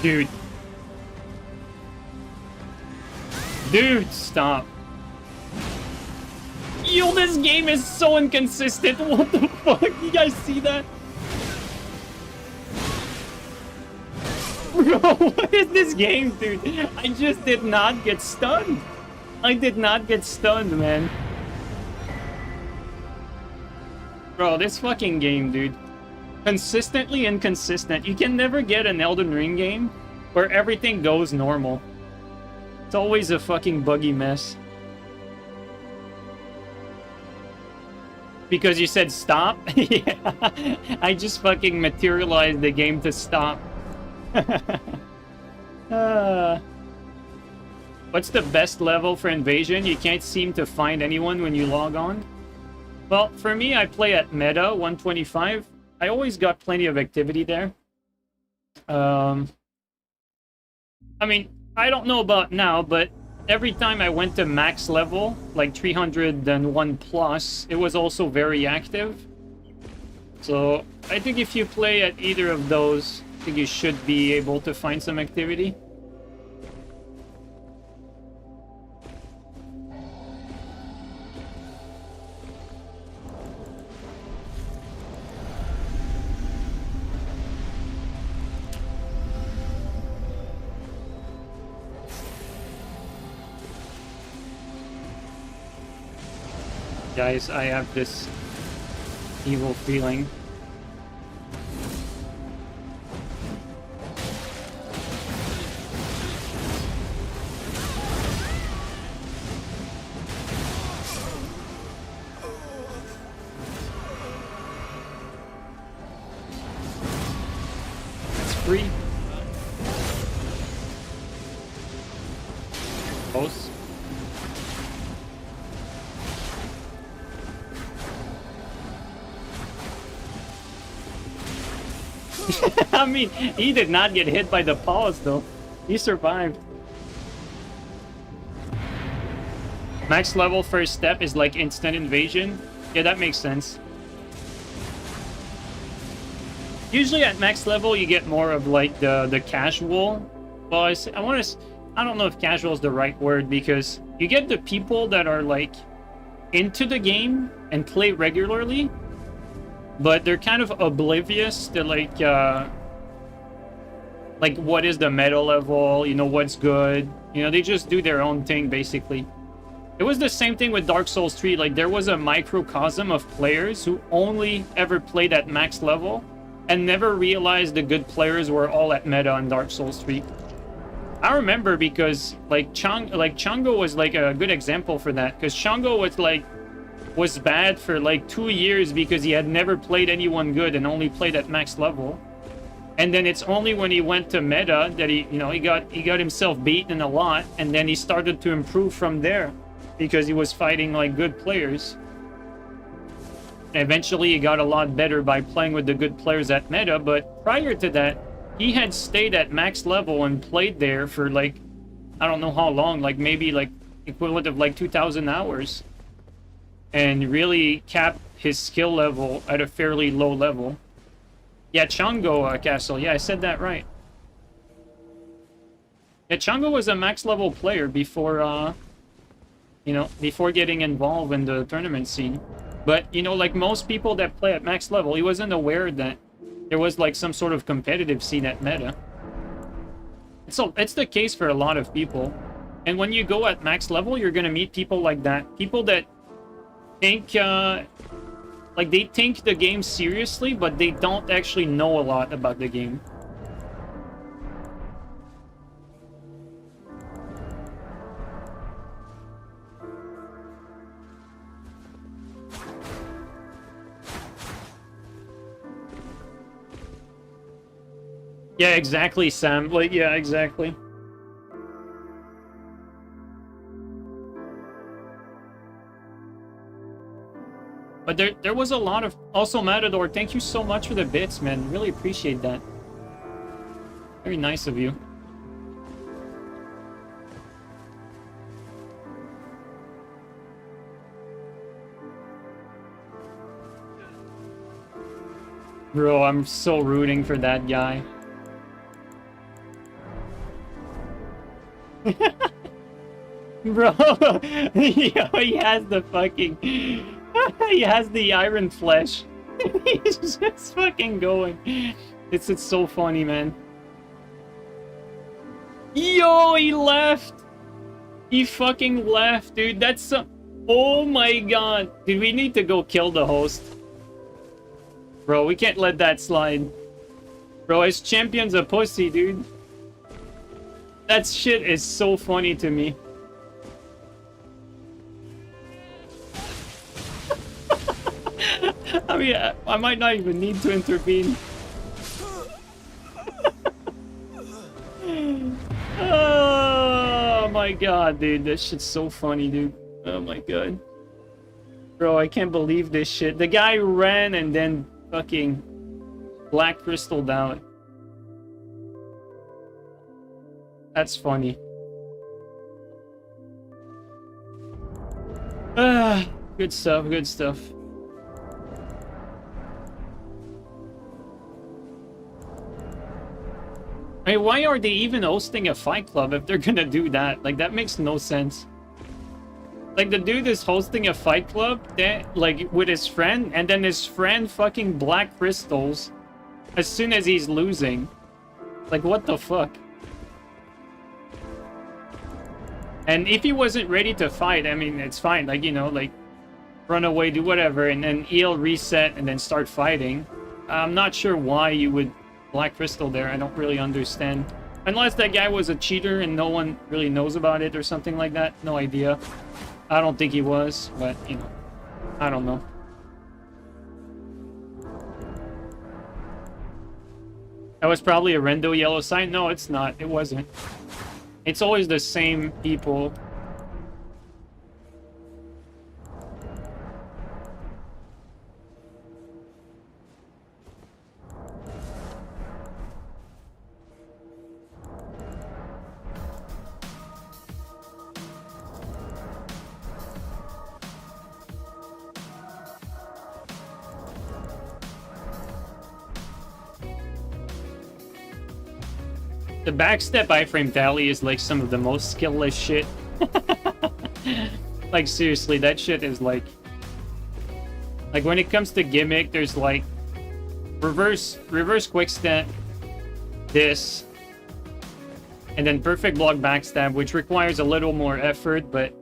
Dude. Dude, stop. Yo, this game is so inconsistent. What the fuck? You guys see that? Bro, what is this game, dude? I just did not get stunned. I did not get stunned, man. Bro, this fucking game, dude. Consistently inconsistent. You can never get an Elden Ring game where everything goes normal. It's always a fucking buggy mess. Because you said stop? Yeah. I just fucking materialized the game to stop. What's the best level for invasion? You can't seem to find anyone when you log on. Well, for me, I play at meta 125. I always got plenty of activity there. I mean, I don't know about now, but every time I went to max level, like 301 plus, it was also very active. So I think if you play at either of those, I think you should be able to find some activity. Guys, I have this evil feeling. It's free. Close. I mean, he did not get hit by the paws, though. He survived. Max level first step is like instant invasion. Yeah, that makes sense. Usually at max level, you get more of like the casual. Well, I don't know if casual is the right word, because you get the people that are like into the game and play regularly, but they're kind of oblivious to like what is the meta level, you know, what's good. You know, they just do their own thing, basically. It was the same thing with Dark Souls 3. Like, there was a microcosm of players who only ever played at max level and never realized the good players were all at meta on Dark Souls 3. I remember because, like, Chongo was, like, a good example for that. Because Chongo was bad for, like, 2 years because he had never played anyone good and only played at max level. And then it's only when he went to meta that he got himself beaten a lot, and then he started to improve from there because he was fighting like good players. And eventually he got a lot better by playing with the good players at meta, but prior to that, he had stayed at max level and played there for like, I don't know how long, like maybe like equivalent of like 2,000 hours. And really capped his skill level at a fairly low level. Yeah, Chongo Castle. Yeah, I said that right. Yeah, Chongo was a max level player before, before getting involved in the tournament scene. But, you know, like most people that play at max level, he wasn't aware that there was like some sort of competitive scene at meta. It's the case for a lot of people. And when you go at max level, you're gonna meet people like that. People that think, like, they take the game seriously, but they don't actually know a lot about the game. Yeah, exactly, Sam. Like, yeah, exactly. But there was a lot of... Also, Matador, thank you so much for the bits, man. Really appreciate that. Very nice of you. Bro, I'm so rooting for that guy. Bro, he has the fucking... he has the iron flesh. He's just fucking going. It's so funny, man. Yo, he left! He fucking left, dude. That's some... Oh my god. Dude, we need to go kill the host. Bro, we can't let that slide. Bro, his champion's a pussy, dude. That shit is so funny to me. I mean, I might not even need to intervene. Oh my god, dude. This shit's so funny, dude. Oh my god. Bro, I can't believe this shit. The guy ran and then fucking black crystalled out. That's funny. Good stuff, good stuff. I mean, why are they even hosting a fight club if they're gonna do that? Like, that makes no sense. Like, the dude is hosting a fight club, like, with his friend, and then his friend fucking black crystals as soon as he's losing. Like, what the fuck? And if he wasn't ready to fight, I mean, it's fine. Like, you know, like, run away, do whatever, and then he'll reset and then start fighting. I'm not sure why you would black crystal there. I don't really understand. Unless that guy was a cheater and no one really knows about it or something like that. No idea. I don't think he was, but, you know, I don't know. That was probably a rando yellow sign. No, it's not. It wasn't. It's always the same people. The backstep iframe tally is like some of the most skillless shit. Like, seriously, that shit is like when it comes to gimmick, there's like reverse quick step, this, and then perfect block backstab, which requires a little more effort, but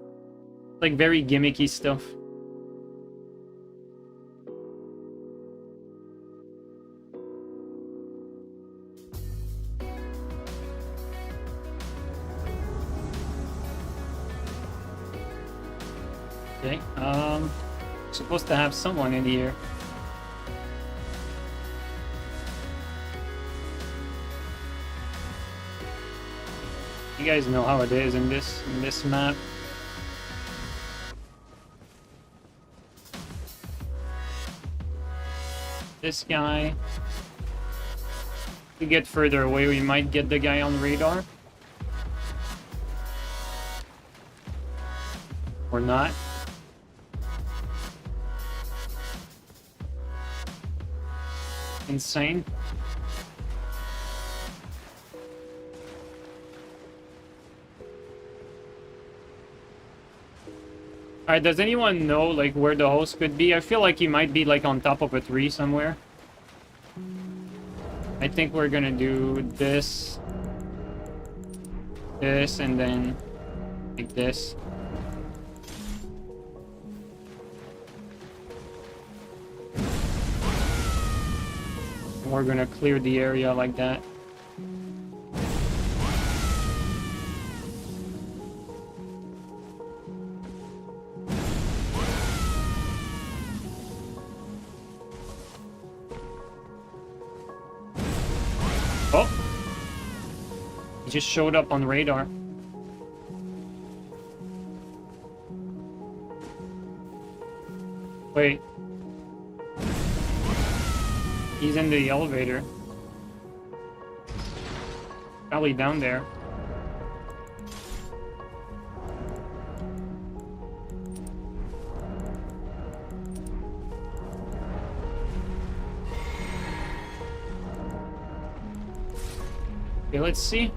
like very gimmicky stuff. Okay, supposed to have someone in here. You guys know how it is in this map. This guy. If we get further away, we might get the guy on radar. Or not. Insane. Alright, does anyone know like where the host could be? I feel like he might be like on top of a tree somewhere. I think we're gonna do this, and then like this. We're gonna clear the area like that. Oh! He just showed up on radar. Wait. He's in the elevator. Probably down there. Okay, let's see.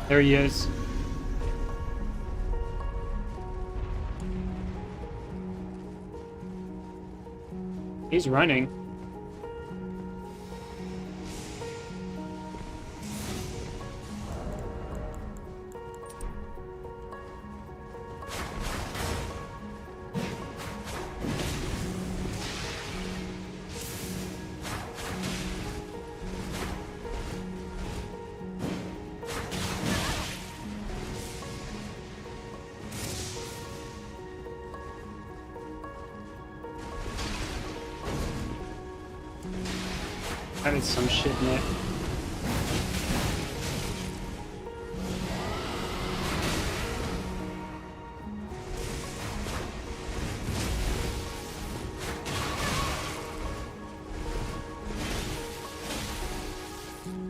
There he is. He's running. That is some shit in it.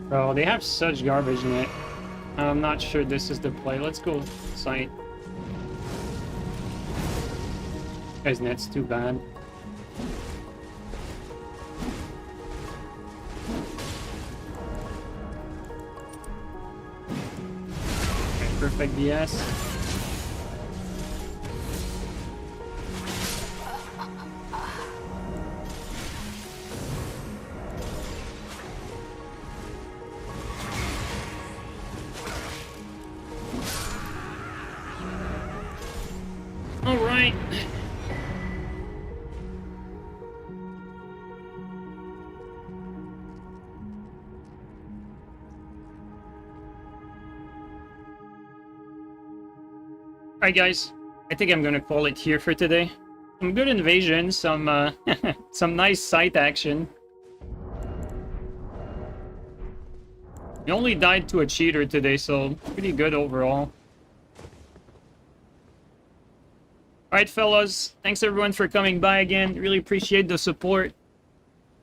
Bro, they have such garbage in it. I'm not sure this is the play. Let's go site. Guy's net's too bad. Perfect DS. All right. Alright guys, I think I'm gonna call it here for today. Some good invasion, some some nice site action. We only died to a cheater today, so pretty good overall. Alright fellas, thanks everyone for coming by again. Really appreciate the support.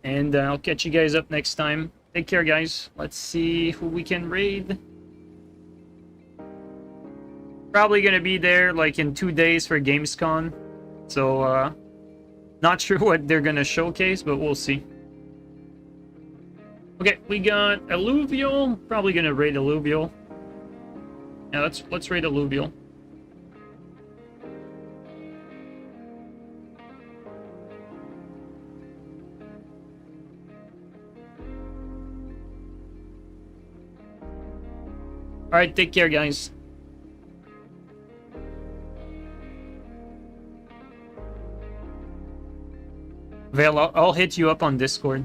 And I'll catch you guys up next time. Take care guys. Let's see who we can raid. Probably gonna be there like in 2 days for Gamescom, so not sure what they're gonna showcase, but we'll see. Okay, we got Alluvial. Probably gonna raid Alluvial. Yeah, let's raid Alluvial. All right, take care, guys. Vale, I'll hit you up on Discord.